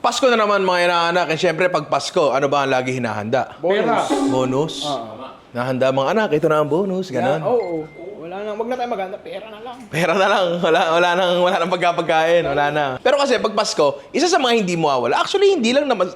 Pasko na naman mga inaanak. And syempre, pag Pasko, ano ba ang lagi hinahanda? Bonus. Bonus? Nahanda mga anak, ito na ang bonus, ganon. Oo. Wala na, wag na tayo maganda, pera na lang. Pera na lang, wala nang pagkapagkain, wala na. Pero kasi pag Pasko, isa sa mga hindi mawawala. Actually, hindi lang naman...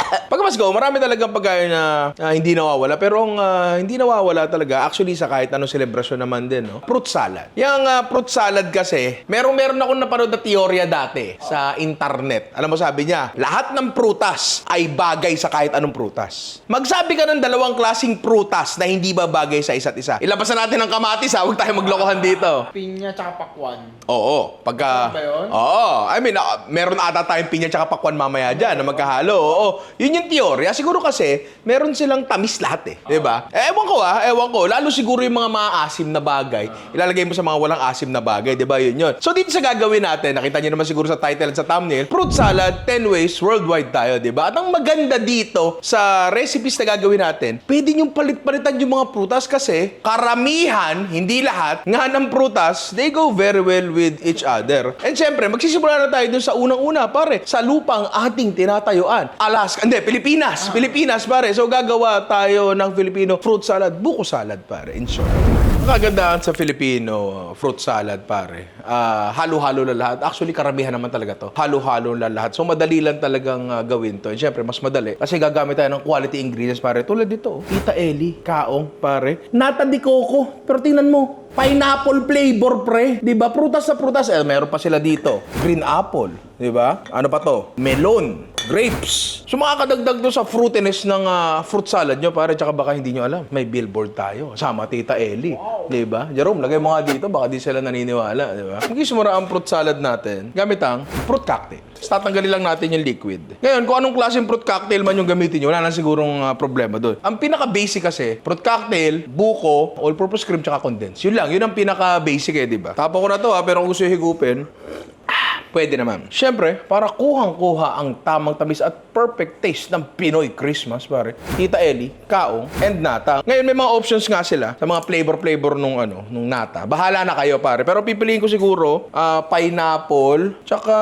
Pag Pasko, marami talagang pagkain na hindi nawawala. Pero ang hindi nawawala talaga, actually sa kahit anong selebrasyon naman din, no? Fruit salad. Yung fruit salad kasi, meron akong napanood na teorya dati sa internet. Alam mo sabi niya, lahat ng prutas ay bagay sa kahit anong prutas. Magsabi ka ng dalawang klaseng prutas na hindi ba bagay sa isa't isa. Ilabasan natin ang kamatis, ha? Huwag tayo maglokohan dito. Pinya tsaka pakwan. Oo, pagka... Ano ba yun? Oo, I mean, meron ata tayong pinya tsaka pakwan mamaya dyan na magkahalo. Oo, yun yung teorya. Siguro kasi, meron silang tamis lahat eh. Diba? Ewan ko. Lalo siguro yung mga maasim na bagay, ilalagay mo sa mga walang asim na bagay. Diba? Yun. So, dito sa gagawin natin, nakita nyo naman siguro sa title at sa thumbnail, fruit salad, 10 ways worldwide tayo. Diba? At ang maganda dito sa recipes na gagawin natin, pwede nyo palit-palitan yung mga prutas kasi karamihan, hindi lahat, nga ng prutas, they go very well with each other. And syempre, magsisimula na tayo dun sa unang-una, pare, sa lupang ating tinatayuan. Alaska, Pilipinas, pare. So, gagawa tayo ng Filipino fruit salad, buko salad, pare, in short. Ang kagandahan sa Filipino fruit salad, pare, halo-halo na lahat. Actually, karamihan naman talaga to. Halo-halo na lahat. So, madali lang talagang gawin to. And syempre, mas madali. Kasi gagamit tayo ng quality ingredients, pare. Tulad dito, Tita Eli, kaong, pare. Nata di coco. Pero tingnan mo, pineapple flavor, pre. Diba? Prutas sa prutas. Meron pa sila dito. Green apple. Diba? Ano pa to? Melon. Grapes. So makakadagdag doon sa fruitiness ng fruit salad nyo, pare, tsaka baka hindi nyo alam. May billboard tayo. Sama Tita Eli. Wow. Diba? Jerome, lagay mo nga dito. Baka di sila naniniwala. Diba? Mag-ismura ang fruit salad natin gamit ang fruit cocktail. Tatanggalin lang natin yung liquid. Ngayon, kung anong klaseng fruit cocktail man yung gamitin nyo, wala na sigurong problema doon. Ang pinaka-basic kasi, fruit cocktail, buko, all-purpose cream, tsaka condensed. Yun lang. Yun ang pinaka-basic eh, diba? Tapo ko na to pero kung gusto yung higupin, pwede naman. Siyempre, para kuhang-kuha ang tamang tamis at perfect taste ng Pinoy Christmas, pare. Tita Eli, kaong, and nata. Ngayon, may mga options nga sila sa mga flavor nung nata. Bahala na kayo, pare. Pero pipiliin ko siguro, pineapple, tsaka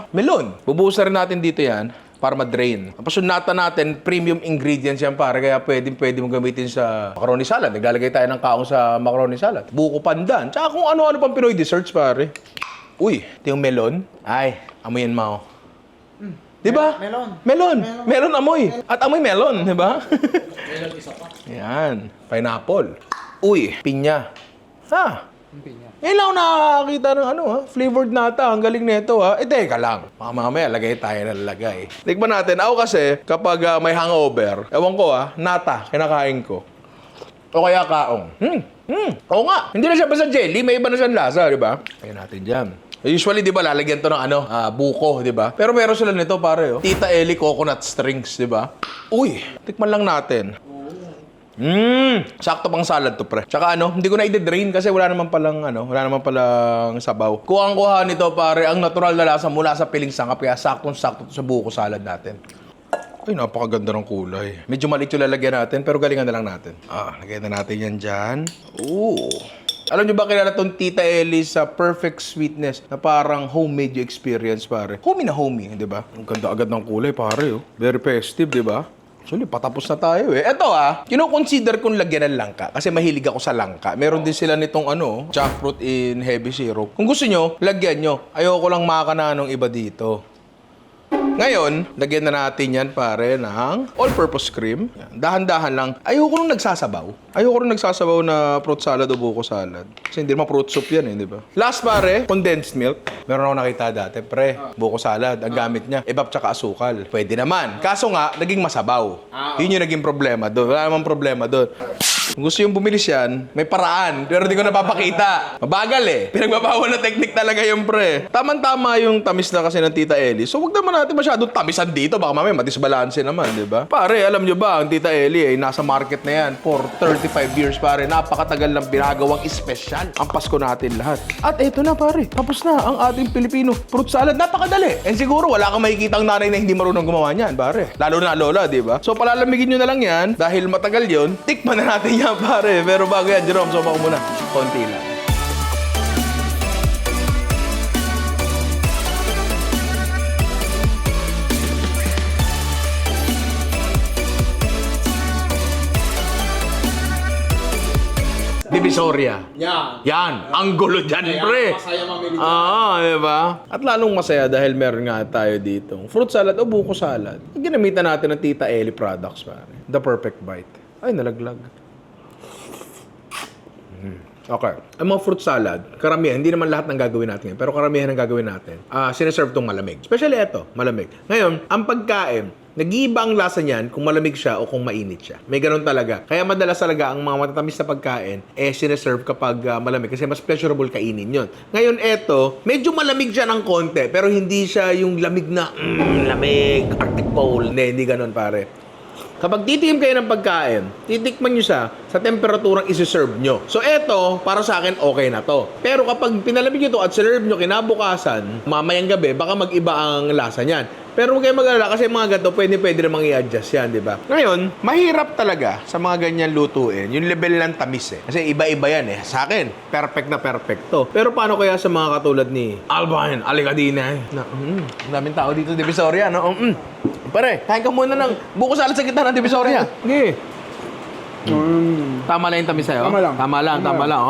melon. Bubuhusan rin natin dito yan para ma-drain. Tapos yung nata natin, premium ingredients yan, pare. Kaya pwede mo gamitin sa macaroni salad. Naglalagay tayo ng kaong sa macaroni salad. Buko pandan. Tsaka kung ano-ano pang Pinoy desserts, pare. Uy, ito yung melon. Ay, amoyin mo. Diba? Melon amoy. At amoy melon, diba? Melon isa pa. Yan. Pineapple. Uy, pinya. Ha? Pinya. Ngayon lang ako nakakakita ng flavored nata. Ang galing nito, ha? Teka lang. Mamaya, lagay tayo ng lagay. Tikman natin. Ako kasi, kapag may hangover, ewan ko, nata, kinakain ko. O kaya kaong. Oo nga. Hindi na siya basta jelly. May iba na siyang lasa, di ba? Kaya natin dyan. Usually, di ba, lalagyan to ng buko, di ba? Pero meron sila nito, pare, Tita Eli coconut strings, di ba? Uy, tikman lang natin. Sakto pang salad to, pre. Tsaka hindi ko na i-drain kasi wala naman palang sabaw. Kuhang-kuha nito, pare, ang natural na lasa mula sa piling sangkap. Kaya saktong-sakto to sa buko salad natin. Ay, napakaganda ng kulay. Medyo maliit yung lalagyan natin, pero galingan na lang natin. Lagyan na natin yan dyan. Ooh. Alam nyo ba kilala tong Tita Eli sa perfect sweetness na parang homemade yung experience, pare? Homey na homey, di ba? Ang ganda agad ng kulay, pare, Very festive, di ba? Actually, patapos na tayo, Eto, kino-consider kong lagyan ng langka kasi mahilig ako sa langka. Meron din sila nitong jackfruit in heavy syrup. Kung gusto nyo, lagyan nyo. Ayoko lang makana ng iba dito. Ngayon, lagyan na natin yan, pare, ng all-purpose cream. Dahan-dahan lang. Ayoko nung nagsasabaw na fruit salad o buko salad. Kasi hindi naman fruit soup yan, di ba? Last, pare, condensed milk. Meron ako nakita dati, pre. Buko salad. Ang gamit niya, ebap tsaka asukal. Pwede naman. Kaso nga, naging masabaw. Yun yung naging problema doon. Wala namang problema doon. Kung gusto yung bumilis yan, may paraan. Pero di ko napapakita. Mabagal, Pinagbabawal na technique talaga yung pre. Tama-tama yung tamis na kasi ng Tita Eli. So, wag naman natin masyadong tamisan dito. Baka mamaya madisbalanse naman, di ba? Pare, alam nyo ba, ang Tita Eli ay nasa market na yan for 35 years, pare. Napakatagal ng pinagawang espesyal ang Pasko natin lahat. At eto na, pare. Tapos na ang ating Pilipino fruit salad. Napakadali. And siguro, wala kang makikitang nanay na hindi marunong gumawa niyan, pare. Lalo na lola, di ba? So, palalamigin nyo na lang yan. Dahil matagal yon, tikman na natin yan, pare. Pero bago yan, Jerome, soma ko muna. Konti lang. Divisoria. Yan. Yan, ang gulo dyan, Kaya pre. masaya mamili dyan. Di ba? At lalong masaya dahil meron nga tayo dito. Fruit salad o buko salad. Ginamitan natin ng Tita Ellie products, pare. The perfect bite. Ay, nalaglag. Okay. Ang mga fruit salad, karamihan, hindi naman lahat ng gagawin natin ngayon, pero karamihan ng gagawin natin, sineserve itong malamig. Especially ito, malamig. Ngayon, ang pagkain, nag-iiba ang lasa niyan kung malamig siya o kung mainit siya. May ganun talaga. Kaya madalas talaga ang mga matatamis na pagkain, sineserve kapag malamig kasi mas pleasurable kainin yon. Ngayon, eto, medyo malamig siya ng konti, pero hindi siya yung lamig na, lamig, Arctic Pole. Hindi ganun, pare. Kapag titikim kayo ng pagkain, titikman nyo siya sa temperaturang isi-serve nyo. So, eto, para sa akin, okay na to. Pero kapag pinalamig nyo to at serve nyo kinabukasan, mamayang gabi, baka mag-iba ang lasa niyan. Pero huwag kayo mag-alala kasi mga ganito, pwede namang i-adjust yan, di ba? Ngayon, mahirap talaga sa mga ganyan lutuin, yung level ng tamis eh. Kasi iba-iba yan eh. Sa akin, perfect na perfect to. Pero paano kaya sa mga katulad ni Alvin Alicadina? Ang daming tao dito, Divisoria, no? Pare, kain ka muna ng buko salad sa gitna ng Divisoria. Sige. Tama lang yung tamis sa'yo? Tama lang. Tama lang.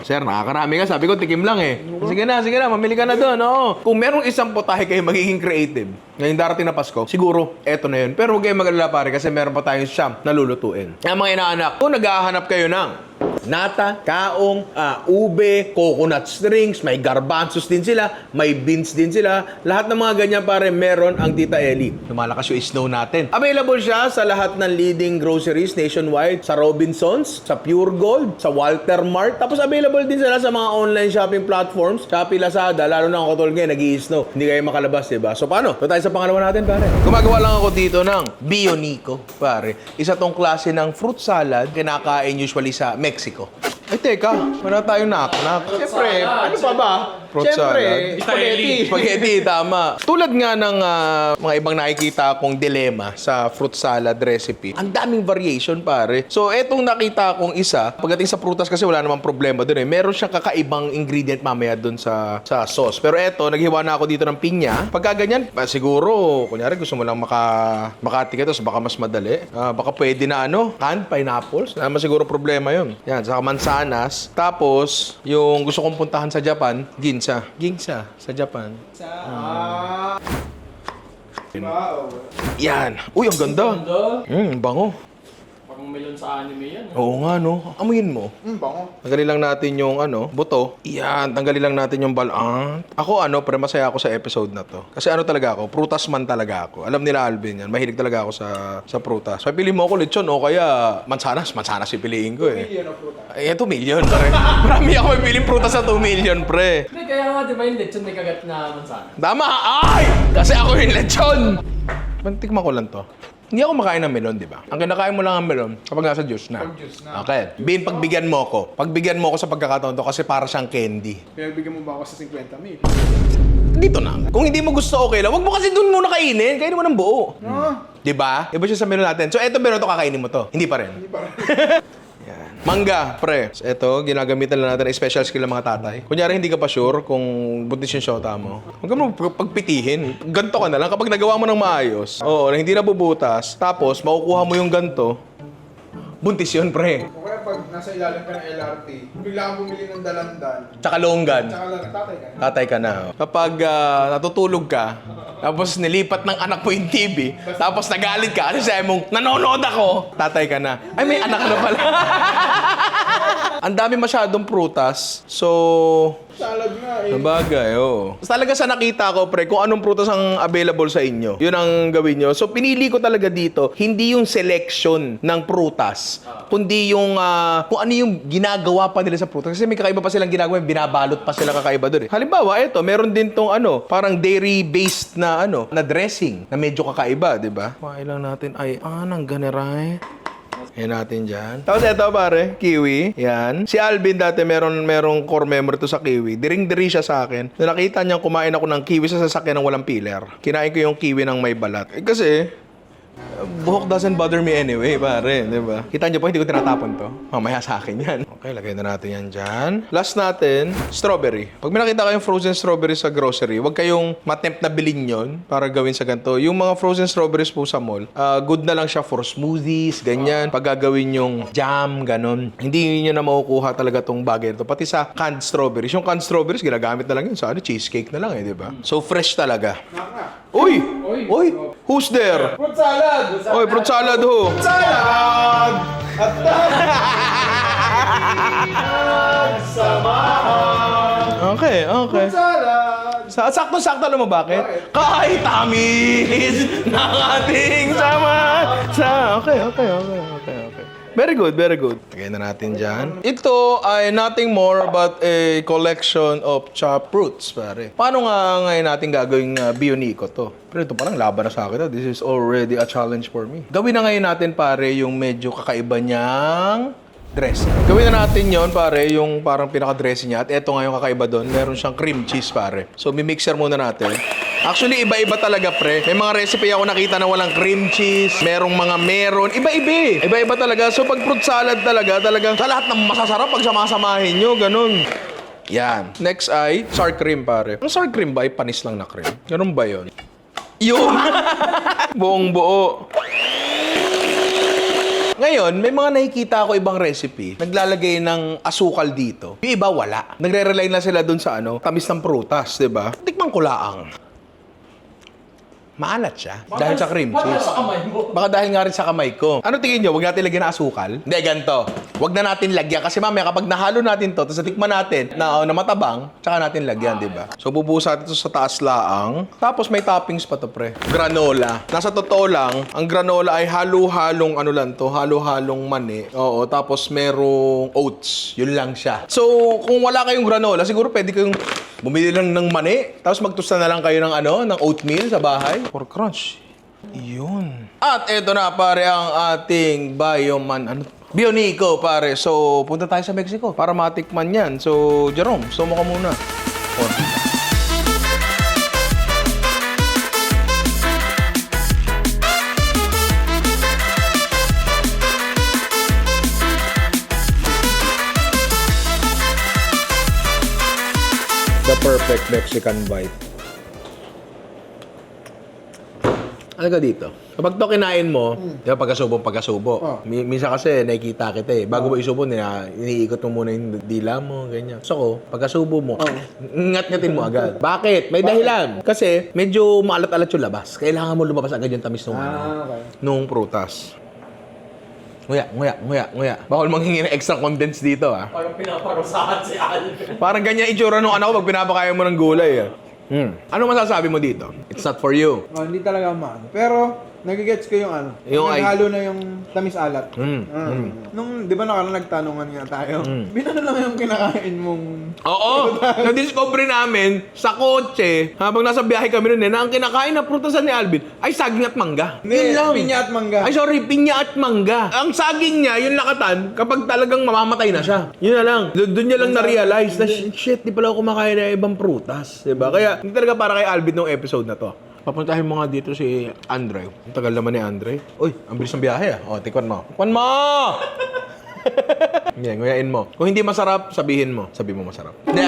Sir, nakakarami ka. Sabi ko, tikim lang eh. Sige na. Mamili ka na doon. Kung merong isang putahe kayo magiging creative, ngayong darating na Pasko, siguro, eto na yun. Pero huwag kayong mag-alala pare kasi meron pa tayong siyam na lulutuin. Ang mga inaanak, kung naghahanap kayo ng nata, kaong, ube, coconut strings, may garbanzos din sila, may beans din sila. Lahat ng mga ganyan pare, meron ang Tita Ellie. Lumalakas yung snow natin. Available siya sa lahat ng leading groceries nationwide, sa Robinsons, sa Pure Gold, sa Walter Mart. Tapos available din sila sa mga online shopping platforms, Shopee, Lazada, lalo na ang katulad ngayon, nag-i-snow. Hindi kayo makalabas, diba? So paano? Ito tayo sa pangalawa natin, pare. Gumagawa lang ako dito ng Bionico, pare. Isa tong klase ng fruit salad, kinakain usually sa Mexico. Ay, teka. Wala tayong knock-knock. Siyempre, ano pa ba? Fruit Siyempre, salad. Spaghetti, tama. Tulad nga ng mga ibang nakikita kong dilema sa fruit salad recipe, ang daming variation, pare. So, etong nakita kong isa, pagdating sa prutas kasi wala namang problema dun eh. Meron siyang kakaibang ingredient mamaya dun sa sauce. Pero eto, naghiwa na ako dito ng pinya. Pagka ganyan, siguro, kunyari gusto mo lang makatiket, tapos baka mas madali. Baka pwede na canned pineapples. Naman siguro problema yun. Yan, saka mansanas. Tapos, yung gusto kong puntahan sa Japan, ginsa sa Japan. Wow. Yan. Uy, ang ganda. Bango. Parang melon sa anime yan. Oo nga, no? Amuyin mo. Bango. Tanggalin lang natin yung buto. Yan, tanggalin lang natin yung balaan. Ako pre, masaya ako sa episode na to. Kasi talaga ako, prutas man talaga ako. Alam nila Alvin yan, mahilig talaga ako sa prutas. Pipili mo ako lechon o kaya mansanas pipiliin ko eh. Million of fruit. Ay, 2 million, pre. Marami ako pipiling prutas sa 2 million, pre. Hindi, kaya nga, di ba yung lechon may kagat na mansanas? Tama! Ay! Kasi ako yung lechon! Tikman ko lang to. Hindi ako makain ng melon, di ba? Ang kinakain mo lang ang melon kapag nasa juice na. Pag juice na. Okay. Bin, pagbigyan mo ko. Pagbigyan mo ko sa pagkakataon to kasi para siyang candy. Pinagbigyan mo ba ako sa 50 mil? Dito na. Kung hindi mo gusto, okay lang. Wag mo kasi dun muna kainin. Kainin mo ng buo. Di ba? Iba siya sa menu natin. So, eto meron to, kakainin mo to. Hindi pa rin. Hindi pa rin. Yan. Mangga, pre. So, ito, ginagamitan lang natin ng special skill ng mga tatay. Kunyari, hindi ka pa sure kung buntis yung shota mo. Huwag ka mo pagpitihin. Ganto ka na lang kapag nagawa mo ng maayos. Oo, na hindi nabubutas. Tapos, makukuha mo yung ganto. Buntis yun, pre. O kaya pag nasa ilalim ka ng LRT, bigla kang bumili ng dalandan. Tsaka longgan. Tsaka lang, tatay ka na. Tatay ka na. Kapag natutulog ka, tapos nilipat ng anak mo yung TV, tapos nagalit ka, kasi sabi mong, nanonood ako, tatay ka na. Ay, may anak ka na pala. Ang dami masyadong prutas. So, Salad nga eh. sabagay, oo. Talaga sa nakita ko, pre, kung anong prutas ang available sa inyo, yun ang gawin nyo. So, pinili ko talaga dito, hindi yung selection ng prutas, kundi yung, kung ano yung ginagawa pa nila sa prutas. Kasi may kakaiba pa silang ginagawa, binabalot pa sila kakaiba doon eh. Halimbawa, eto, meron din tong parang dairy-based na na dressing, na medyo kakaiba, di ba? Kumain lang natin, nang ganeray. Yan natin dyan. Tapos ito pare, kiwi. Yan. Si Alvin dati merong core memory to sa kiwi. Diring-diri siya sa akin. Nung nakita niya kumain ako ng kiwi sa sasakyan ng walang peeler. Kinain ko yung kiwi ng may balat. Kasi, Buhok doesn't bother me anyway, pare, di ba? Kita niyo po, hindi ko tinatapon to. Mamaya sa akin yan. Okay, lagay na natin yan dyan. Last natin, strawberry. Pag may nakita kayong frozen strawberry sa grocery, huwag kayong matempt na bilhin yon para gawin sa ganito. Yung mga frozen strawberries po sa mall, good na lang siya for smoothies, ganyan. Pag gagawin yung jam, ganun. Hindi nyo na makukuha talaga tong bagay na to. Pati sa canned strawberries. Yung canned strawberries, ginagamit na lang yun sa cheesecake na lang di ba? So, fresh talaga. Uy! Uy! Who's there? Fruit salad! Oy, fruit salad ho. Salad! At Okay, okay. salad! Sakto-sakto alam mo bakit? Kahit tamis ng ating sama. Okay. Very good, very good. Lagay na natin dyan. Ito ay nothing more but a collection of chopped fruits, pare. Paano nga ngayon natin gagawing Bionico to? Pero ito parang laban na sa akin. This is already a challenge for me. Gawin na ngayon natin, pare, yung medyo kakaiba niyang dressing. Gawin na natin yon pare, yung parang pinaka-dressing niya. At eto nga yung kakaiba doon, meron siyang cream cheese, pare. So, mimixer muna natin. Actually, iba-iba talaga, pre. May mga recipe ako nakita na walang cream cheese, merong mga meron. Iba-iba. Iba-iba talaga. So, pag fruit salad talaga sa lahat ng masasarap, pag samasamahin nyo, ganun. Yan. Next ay sour cream, pare. Ang sour cream ba ay panis lang na cream? Ganun ba yun? Yun! Buong buo. Ngayon, may mga nakikita ako ibang recipe, naglalagay ng asukal dito. Yung iba, wala. Nagre-rely na sila dun sa tamis ng prutas, di ba? Tikman ko laang. Maalat siya. Dahil sa cream Baka cheese. sa kamay mo. Baka dahil nga rin sa kamay ko. Ano tingin nyo? Huwag natin lagyan ng asukal? Hindi, ganito. Huwag na natin lagyan. Kasi mamaya kapag nahalo natin to, tapos natikman natin na matabang, tsaka natin lagyan, di ba? So, bubusa natin ito sa taas laang. Tapos may toppings pa to, pre. Granola. Nasa totoo lang, ang granola ay halo-halong halo-halong mani. Oo, tapos merong oats. Yun lang siya. So, kung wala kayong granola, siguro pwede kayong bumili lang ng mani, tapos magtusta na lang kayo ng ng oatmeal sa bahay. For crunch. Yun. At eto na, pare, ang ating Bionico, pare. So, punta tayo sa Mexico para matikman yan. So, Jerome, sumo ka muna. The perfect Mexican bite. Ano ka dito? Kapag to kinain mo, di ba pagkasubo. Minsan kasi nakikita kita Bago mo isubo, iniikot mo muna yung dila mo, ganyan. So ko, pagkasubo mo, ngat-ngatin mo agad. Bakit? May dahilan. Kasi medyo maalat-alat yung labas. Kailangan mo lumabas agad yung tamis nung prutas. Nguya. Bawal manghingi ng extra condensed dito, Parang pinaparusahan si Alvin. Parang ganyan itsura nung anak ko pag pinapakain mo ng gulay, Ano masasabi mo dito? It's not for you. Hindi talaga maano. Pero, nagigets ko yung Yung naghalo na yung tamis-alat. Nung, di ba nagtanungan nga tayo? Binano lang yung kinakain mong... Oo! Na-discover namin sa kotse, habang nasa biyahe kami rin na ang kinakain na prutasan ni Alvin ay saging at mangga. Yun lang. Pinya at mangga. Ay, sorry, pinya at mangga. Ang saging niya, yung lakatan, kapag talagang mamamatay na siya. Yun na lang. Doon niya lang na-realize na, shit, di pala ako kumakain na ibang prutas. Diba? Kaya, hindi talaga para kay Alvin nung episode na to. Papuntahin mo nga dito si Andre. Ang tagal naman ni Andre. Uy, ang bilis ng biyahe O, tikwan mo. Tikwan mo! Nguyain mo. Kung hindi masarap, sabihin mo. Sabi mo masarap. Hindi,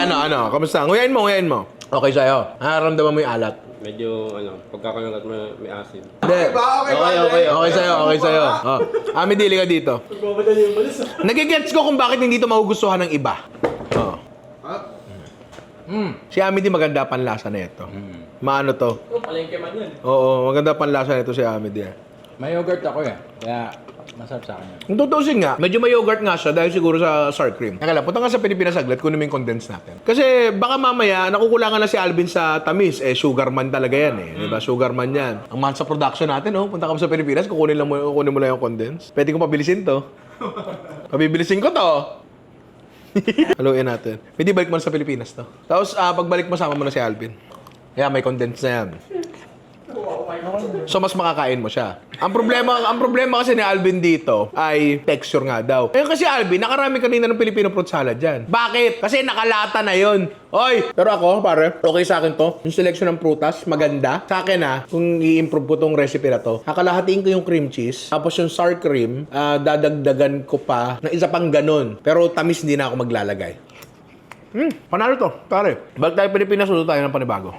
kamusta? Nguyain mo. Okay sa'yo. Nararamdaman mo yung alat. Medyo, pagkakalangat mo may acid. Hindi. Okay sa'yo. Ami, dili ka dito. Magmamadali yung balis. Nagigets ko kung bakit hindi ito magugustuhan ng iba. Si Amity maganda panlasa na ito. Maano to? Palengke man yun. Oo, maganda panlasa na ito si Amity. May yogurt ako kaya masarap sa akin. Kung tutusin nga, medyo may yogurt nga siya dahil siguro sa sour cream. Kaya lang, punta nga sa Pilipinas saglit, kunin mo yung condense natin. Kasi baka mamaya, nakukulangan na si Alvin sa tamis. Sugar man talaga yan Diba? Sugar man yan. Ang mahal sa production natin, punta ka sa Pilipinas, kukunin mo lang yung condense. Pwede kong pabilisin to. Pabibilisin ko to. Haluin natin. Pwede balik mo na sa Pilipinas to. Tapos, pagbalik mo, sama mo na si Alvin. Kaya may condense na yan. So mas makakain mo siya. Ang problema kasi ni Alvin dito ay texture nga daw. Eh kasi Alvin, nakarami kanina ng Filipino fruit salad dyan. Bakit? Kasi nakalata na yon. Oy! Pero ako, pare, okay sa akin to. Yung selection ng prutas, maganda. Sa akin kung i-improve ko tong recipe na to, kakalahatiin ko yung cream cheese, tapos yung sour cream, dadagdagan ko pa ng isa pang ganun. Pero tamis hindi na ako maglalagay. Panalo to, pare. Balik tayo Pilipinas, ulo tayo ng panibago.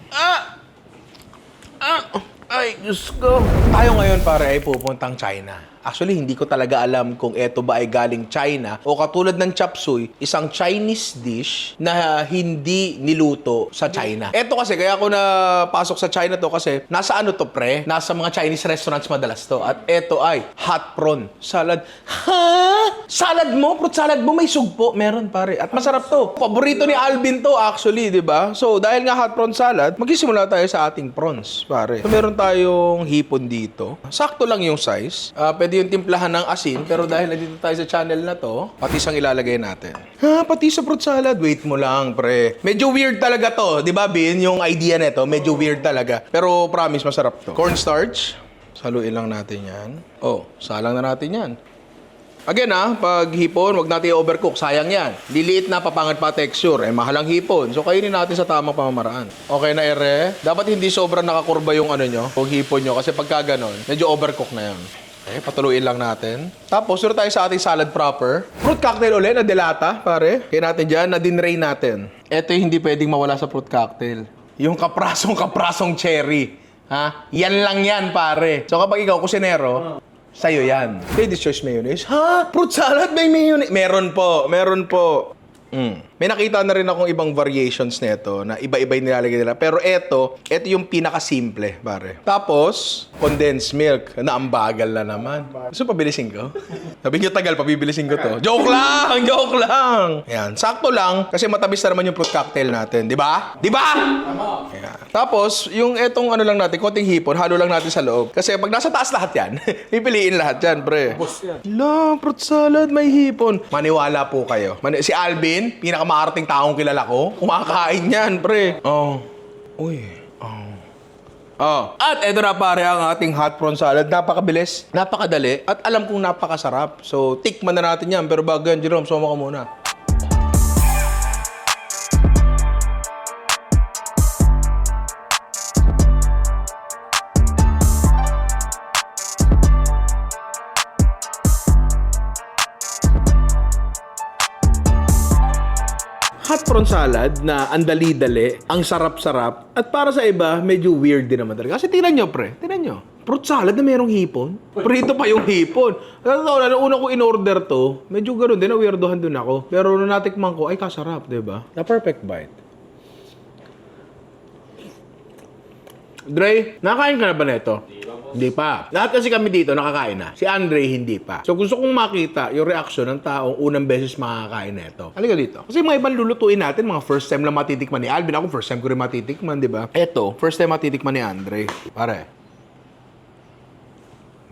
Ay, Diyos ko. Tayo ngayon, pare, ay pupuntang China. Actually, hindi ko talaga alam kung eto ba ay galing China o katulad ng chop suey, isang Chinese dish na hindi niluto sa China. Eto kasi, kaya ako napasok sa China to kasi nasa ano to, pre? Nasa mga Chinese restaurants madalas to. At eto ay hot prawn salad. Ha? Salad mo? Fruit salad mo? May sugpo? Meron, pare. At masarap to. Paborito ni Alvin to, actually, di ba? So, dahil nga hot prawn salad, magsisimula tayo sa ating prawns, pare. So, meron tayong hipon dito. Sakto lang yung size. Pwede yung timplahan ng asin, pero dahil nandito tayo sa channel na to, patis ang ilalagay natin. Patis sa fruit salad? Wait mo lang, pre. Medyo weird talaga to. Di ba, Bin? Yung idea nito, medyo weird talaga. Pero promise, masarap to. Cornstarch. Saluin lang natin yan. Oh, salang na natin yan. Again pag hipon, wag natin i-overcook. Sayang yan. Liliit na, papangit pa texture. Mahal ang hipon. So, kainin natin sa tamang pamamaraan. Okay na, ere. Dapat hindi sobrang nakakurba yung ano nyo, o hipon nyo. Kasi pagka ganon, medyo overcook na yan. Okay, patuluin lang natin. Tapos, sure tayo sa ating salad proper. Fruit cocktail ulit na delata, pare. Kaya natin dyan, na dinray natin. Ito yung hindi pwedeng mawala sa fruit cocktail. Yung kaprasong cherry. Yan lang yan, pare. So, kapag ikaw, kusinero, sa'yo yan. Ladies' choice mayonnaise. Fruit salad may mayonnaise? Meron po. May nakita na rin akong ibang variations nito na iba-iba yung nilalagay nila. Pero ito yung pinaka-simple, pare. Tapos, condensed milk. Na ang bagal na naman. Gusto pabilisin ko? Sabi niyo tagal, pabibilisin ko to. Joke lang! Yan, sakto lang. Kasi matamis na naman yung fruit cocktail natin. Di ba? Yan. Tapos, yung etong ano lang natin, konting hipon, halo lang natin sa loob. Kasi pag nasa taas lahat yan, pipiliin lahat yan, pre. Fruit salad, may hipon. Maniwala po kayo. Si Alvin, pinakamaarting taong kilala ko, kumakain yan, pre. At eto na, pare, ang ating hot prawn salad. Napakabilis, napakadali, at alam kong napakasarap. So, tikman na natin yan. Pero bago yan, Jerome, suma ka muna. Hot prawn salad na ang dali-dali, ang sarap-sarap, at para sa iba, medyo weird din naman talaga. Kasi tingnan nyo, pre. Fruit salad na merong hipon. Prito pa yung hipon. Totoo na, nung una ko in-order to, medyo gano'n din, na-weirdohan dun ako. Pero nung natikman ko, ay kasarap, diba? Na perfect bite. Dre, nakakain ka na ba nito? Hindi pa. Lahat kasi kami dito nakakain na. Si Andre hindi pa. So gusto kong makita yung reaction ng taong unang beses makakain na ito. Halika dito. Kasi mga ibang lulutuin natin, mga first time lang matitikman ni Alvin. Ako first time ko rin matitikman, di ba? Ito, first time matitikman ni Andre. Pare.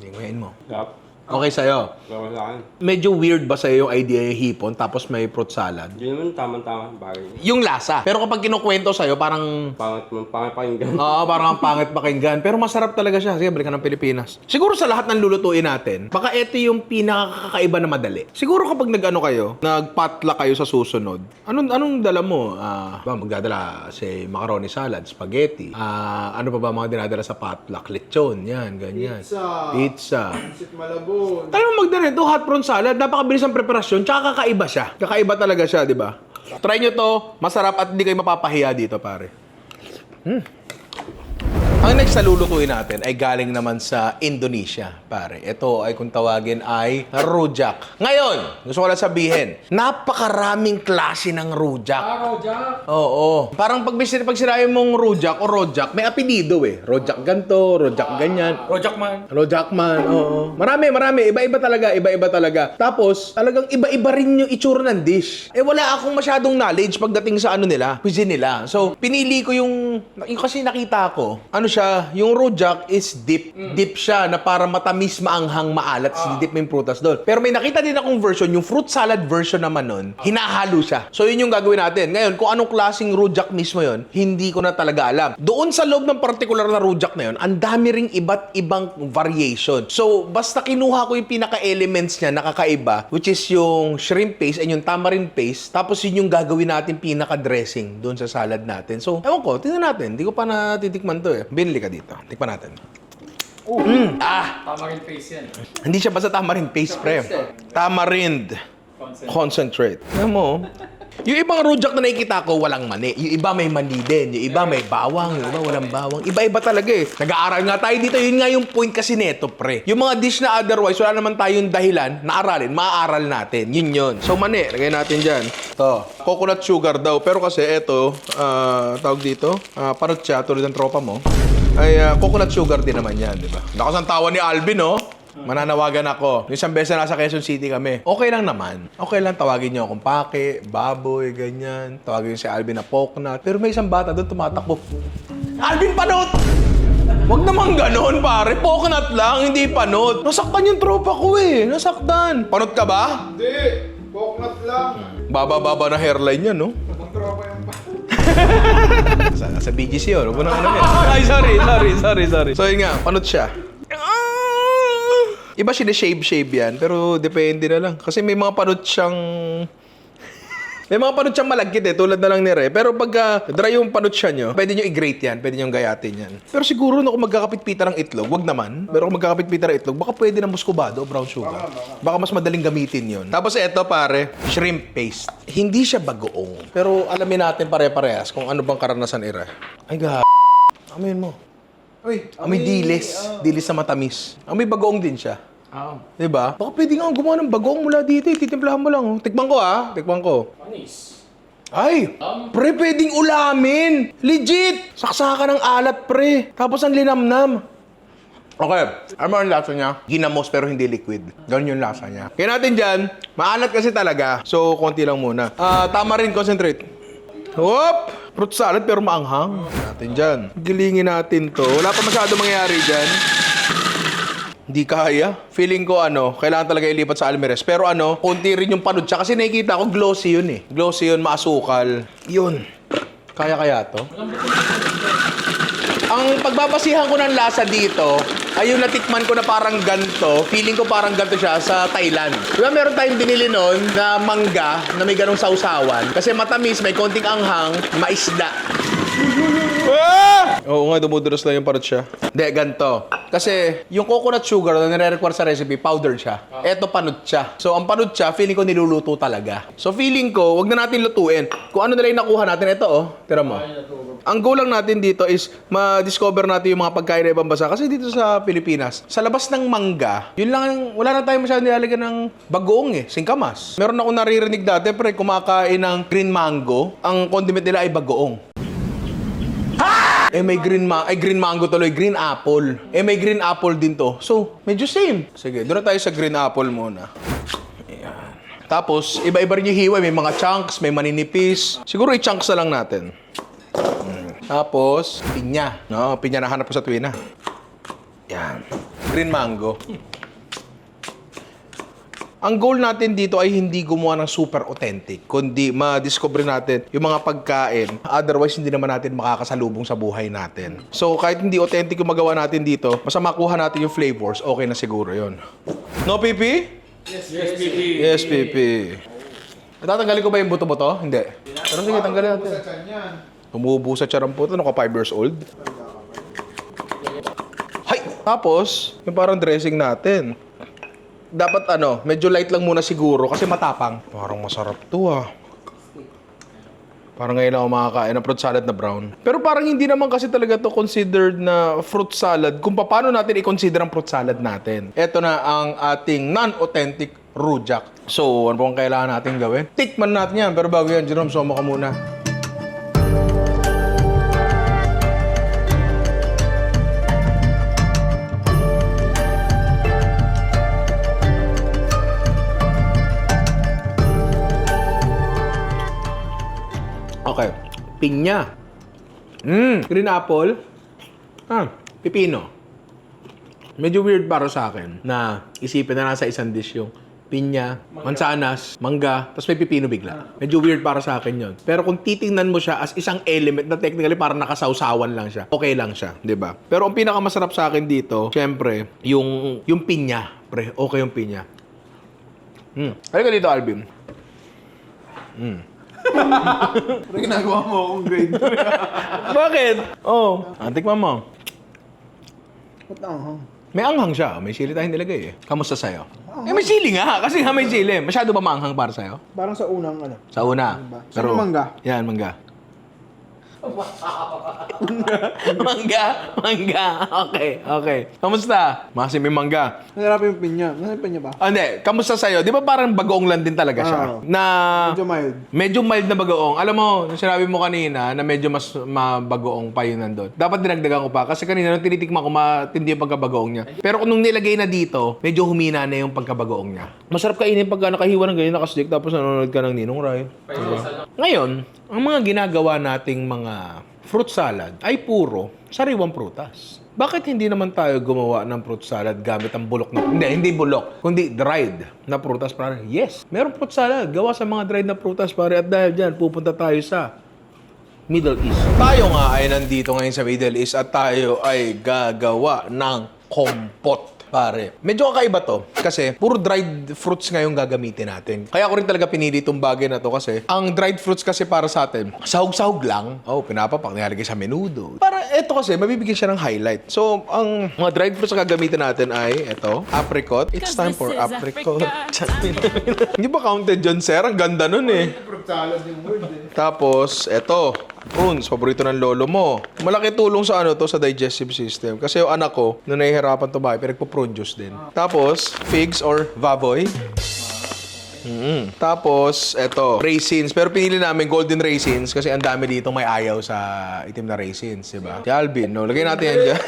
Hindi mo. Okay sa'yo. Gawin sa akin. Medyo weird ba sa'yo yung idea yung hipon tapos may fruit salad? Hindi naman tama-tama bagay. Yung lasa. Pero kapag kinukwento sa'yo, parang... Pangit pakinggan. Oo, parang ang pangit pakinggan. Pero masarap talaga siya. Sige, balikan ng Pilipinas. Siguro sa lahat ng lulutuin natin, baka ito yung pinakakaiba na madali. Siguro kapag nag-ano kayo, nagpatla kayo sa susunod, anong dala mo? Magdadala si macaroni salad, spaghetti. Ano pa ba mga dinadala sa potluck? Lechon, yan, ganyan. Pizza. Sit malabo. Tayo magdala ito, hot prawn salad. Napakabilis ang preparasyon, tsaka kakaiba siya. Kakaiba talaga siya, di ba? Try nyo to, masarap at hindi kayo mapapahiya dito, pare. Ang next na lulutuin natin ay galing naman sa Indonesia, pare. Ito ay kung tawagin ay rujak. Ngayon, gusto ko lang sabihin, napakaraming klase ng rujak. Rojak! Oo. Parang pag sinabi mong rujak o rojak, may apelido eh. Rojak ganto, rojak ganyan. Rojak man, oo. Marami. Iba-iba talaga. Tapos, talagang iba-iba rin yung itsura ng dish. Wala akong masyadong knowledge pagdating sa ano nila, cuisine nila. So, pinili ko yung kasi nakita ko, ano siya, siya, yung rujak is dip. Dip siya na para matamis, maanghang, maalat. Dip mo yung prutas doon. Pero may nakita din akong version, yung fruit salad version naman nun, hinahalo siya. So yun yung gagawin natin. Ngayon, kung anong klaseng rujak mismo yun, hindi ko na talaga alam. Doon sa loob ng particular na rujak na yun, ang dami ring iba't ibang variation. So, basta kinuha ko yung pinaka-elements niya, nakakaiba, which is yung shrimp paste and yung tamarind paste, tapos yun yung gagawin natin pinaka-dressing doon sa salad natin. So, ewan ko, tingnan natin. Hindi ko pa natitikman to eh. Binili ka dito. Tikman natin. Tamarind face yan. Hindi siya basta tamarind paste, pre. Tamarind concentrate. Alam mo, yung ibang rujak na nakikita ko, walang mani. Yung iba may mani din. Yung iba may bawang. Yung iba walang bawang. Iba-iba talaga eh. Nag-aaral nga tayo dito. Yun nga yung point kasi neto, pre. Yung mga dish na otherwise, wala naman tayong dahilan na aralin. Maaaral natin. Yun yun. So, mani. Lagay natin dyan. Ito. Coconut sugar daw. Pero kasi ito, tawag dito, parot siya, tulad ng tropa mo. Ay, coconut sugar din naman yan, di ba? Lakas ang tawa ni Alvin, oh. Mananawagan ako. Yung isang beses na nasa Quezon City kami. Okay lang naman. Okay lang, tawagin niyo akong pake, baboy, ganyan. Tawagin niyo si Alvin na poknut. Pero may isang bata doon tumatakbo. Alvin, panot! Wag naman ganon, pare. Poknut lang, hindi panot. Nasaktan yung tropa ko eh. Nasaktan. Panot ka ba? Hindi! Coconut lang! Baba-baba na hairline yan, no? Ang tropa yung Sa BGC yun. Huwag mo na ano yan. Ay, sorry. So yun nga, panot siya. Iba sinashave-shave yan, pero depende na lang. Kasi may mga panot siyang... May mga panot siyang malagkit eh, tulad na lang ni Re. Pero pagka dry yung panot siya nyo, pwede nyo i-grate yan, pwede nyo gayatin yan. Pero siguro kung magkakapit-pita ng itlog, wag naman. Pero kung magkakapit-pita ng itlog, baka pwede na muscovado, brown sugar. Baka mas madaling gamitin yon. Tapos eto pare, shrimp paste. Hindi siya bagoong. Pero alamin natin pare-parehas kung ano bang karanasan ni Re. Ay amin mo. Uy! Amoy dilis. Dilis na matamis. Amoy bagoong din siya. Diba? Baka pwede nga gumawa ng bagoong mula dito. Titimplahan mo lang. Oh. Tikman ko Tikman ko. Panis. Ay! Pre, pwedeng ulamin! Legit! Saksakan ng alat, pre. Tapos ang linamnam. Okay. Ano ang lasa niya? Ginamos pero hindi liquid. Ganun yung lasa niya. Kaya natin dyan, maalat kasi talaga. So, konti lang muna. Tamarind concentrate. Whoop! Fruit salad pero maanghang. Natin dyan. Gilingin natin to. Wala pa masyado mangyayari dyan. Hindi kaya. Feeling ko kailangan talaga ilipat sa Almirez. Pero konti rin yung panod siya. Kasi nakikita ko glossy yun eh. Glossy yun, maasukal. Yun. Kaya to? Ang pagbabasihan ko ng lasa dito, ay yung natikman ko na parang ganto. Feeling ko parang ganto siya sa Thailand. Diba meron tayong binili noon na mangga na may ganong sausawan. Kasi matamis, may konting anghang, maisda. Oo nga, dumudulas lang yung parot siya. Hindi, ganito. Kasi yung coconut sugar na nire-require sa recipe, powdered siya. Eto panot siya. So, ang panot siya, feeling ko niluluto talaga. So, feeling ko, wag na natin lutuin. Kung ano nila yung nakuha natin, ito tira mo. Ang goal lang natin dito is ma-discover natin yung mga pagkain na ibang bansa. Kasi dito sa Pilipinas, sa labas ng mangga, yun lang, wala na tayong masyadong nilalagyan ng bagoong singkamas. Meron ako naririnig dati, pre, kumakain ng green mango, ang condiment nila ay bagoong. May green mango tuloy, green apple. May green apple din to. So, medyo same. Sige, doon na tayo sa green apple muna. Ayan. Tapos, iba-iba rin yung hiwa. May mga chunks, may maninipis. Siguro i-chunks na lang natin. Tapos, pinya. No, pinya na hanap ko sa tuwina. Yan. Green mango. Ang goal natin dito ay hindi gumawa ng super authentic, kundi ma-discover natin yung mga pagkain. Otherwise, hindi naman natin makakasalubong sa buhay natin. So, kahit hindi authentic yung magawa natin dito, basta makuha natin yung flavors, okay na siguro yon. No, Pipi? Yes, PP. Yes, Pipi. Natatanggalin ko ba yung buto-buto? Hindi. Pero sige, tanggalin natin. Tumubo sa tiyan ang puto. Ano ka, 5 years old? Hay! Tapos, yung parang dressing natin. Dapat medyo light lang muna siguro kasi matapang. Parang masarap to Parang ngayon ako makakain ng fruit salad na brown. Pero parang hindi naman kasi talaga to considered na fruit salad kung paano natin i-consider ang fruit salad natin. Ito na ang ating non-authentic rujak. So, ano pong kailangan natin gawin? Tikman natin yan. Pero bago yan, Jerome, soma ka muna. Okay. Pinya. Green apple. Pipino. Medyo weird para sa akin na isipin na nasa isang dish yung pinya, mansanas, mangga, tapos may pipino bigla. Medyo weird para sa akin yon. Pero kung titingnan mo siya as isang element na technically parang nakasawsawan lang siya, okay lang siya, di ba? Pero ang pinakamasarap sa akin dito, syempre, yung pinya. Pre, okay yung pinya. Halika dito, Alvin. Pero ginagawa mo akong grade 3. Bakit? Oh, tikman mo. Ba't ang May anghang siya. May sili tayong nilagay eh. Kamusta sa'yo? May sili nga. Kasi nga may sili. Masyado ba maanghang para sa'yo? Parang sa unang ano. Sa una. Saan yung mangga? Yan, mangga. Mangga. Okay. Kamusta? Kasi may mangga. Masarap yung pinya. Masarap yung pinya ba? Hindi. Kamusta sa'yo? Di ba parang bagoong lang din talaga siya? Oo. Na... Medyo mild. Medyo mild na bagoong. Alam mo, yung sinabi mo kanina na medyo mas mabagoong pa yun nandun. Dapat dinagdagan ko pa. Kasi kanina nung tinitikman ko, matindi yung pagkabagoong niya. Pero kung nung nilagay na dito, medyo humina na yung pagkabagoong niya. Masarap kainin pagka nakahiwa ng ganyan, nakastick, tapos nanonood ka ng Ninong Ray. Diba? Ngayon, ang mga ginagawa nating mga fruit salad ay puro sariwang prutas. Bakit hindi naman tayo gumawa ng fruit salad gamit ang bulok na... Hindi bulok, kundi dried na prutas, pare. Yes, meron fruit salad. Gawa sa mga dried na prutas, pare. At dahil dyan, pupunta tayo sa Middle East. Tayo nga ay nandito ngayon sa Middle East at tayo ay gagawa ng kompot. Pare, medyo kakaiba to kasi puro dried fruits ngayong gagamitin natin. Kaya ako rin talaga pinili itong bagay na to kasi ang dried fruits kasi para sa atin, sahog-sahog lang. Oh, pinapapak, nilalagay sa menudo. Para eto kasi, mabibigyan siya ng highlight. So, ang mga dried fruits na gagamitin natin ay eto, apricot. It's time for apricot. Hindi ba counted dyan, sir? Ang ganda nun eh. Fruit salad yung word eh. Tapos, eto, prunes, paborito ng lolo mo. Malaki tulong sa ano to, sa digestive system. Kasi yung anak ko, nung nahihirapan to bahay, pinagpo-prune juice din. Tapos, figs or baboy. Tapos, eto, raisins. Pero pinili namin golden raisins kasi ang dami dito may ayaw sa itim na raisins, diba? Si Alvin, no? Lagay natin yan dyan.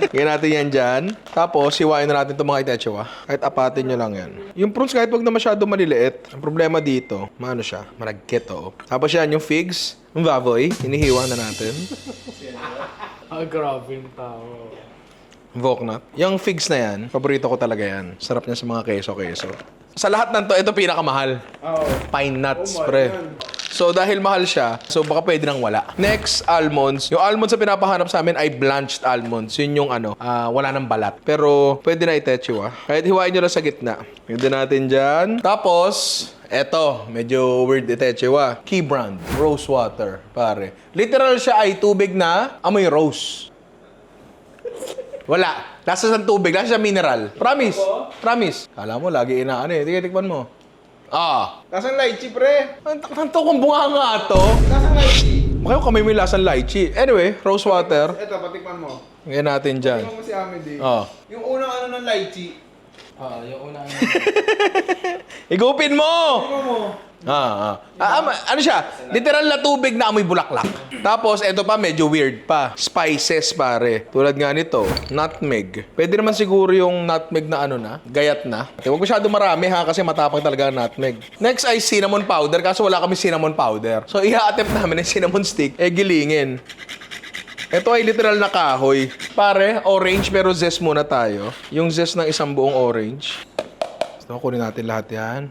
Lagay natin yan dyan. Tapos, hiwain na natin itong mga itechewa. Kahit apatin nyo lang yan. Yung prunes, kahit wag na masyado maliliit. Ang problema dito, maano siya? Maragkit, oh. Tapos yan, yung figs, yung baboy, hinihiwa na natin. Grabe yung tao. Walnut. Yung figs na yan, paborito ko talaga yan. Sarap niya sa mga keso-keso. Sa lahat ng to, ito pinakamahal. Pine nuts, pre. So, dahil mahal siya, so baka pwede nang wala. Next, almonds. Yung almonds na pinapahanap sa amin ay blanched almonds. Yun yung ano, wala ng balat. Pero, pwede na itechewa. Kahit hiwain nyo lang sa gitna. Pwede natin dyan. Tapos, eto, medyo weird itechewa. Key brand, rose water, pare. Literal siya ay tubig na amoy rose. Wala. Lasa sa tubig. Lasa sa mineral. Promise. Promise. Kala mo, lagi inaano eh. Tikman mo. Lasang lychee, pre. Tanto kung bunga nga to. Lasang lychee. Baka yung kamay mo yung lasang lychee. Anyway, rose water. Ito, patikman mo. Ngayon natin dyan. Tingnan mo si Ahmed eh. Oh. Yung unang ano ng lychee. Yung una Igupin mo! Tingnan mo. Ano siya? Literal na tubig na amoy bulaklak. Tapos, eto pa, medyo weird pa. Spices, pare. Tulad nga nito, nutmeg. Pwede naman siguro yung nutmeg na ano na, gayat na. Huwag masyado marami ha, kasi matapang talaga ang nutmeg. Next ay cinnamon powder, kaso wala kami cinnamon powder. So, i-attempt namin ng cinnamon stick, gilingin. Ito ay literal na kahoy. Pare, orange pero zest muna tayo. Yung zest ng isang buong orange. So, kunin natin lahat yan.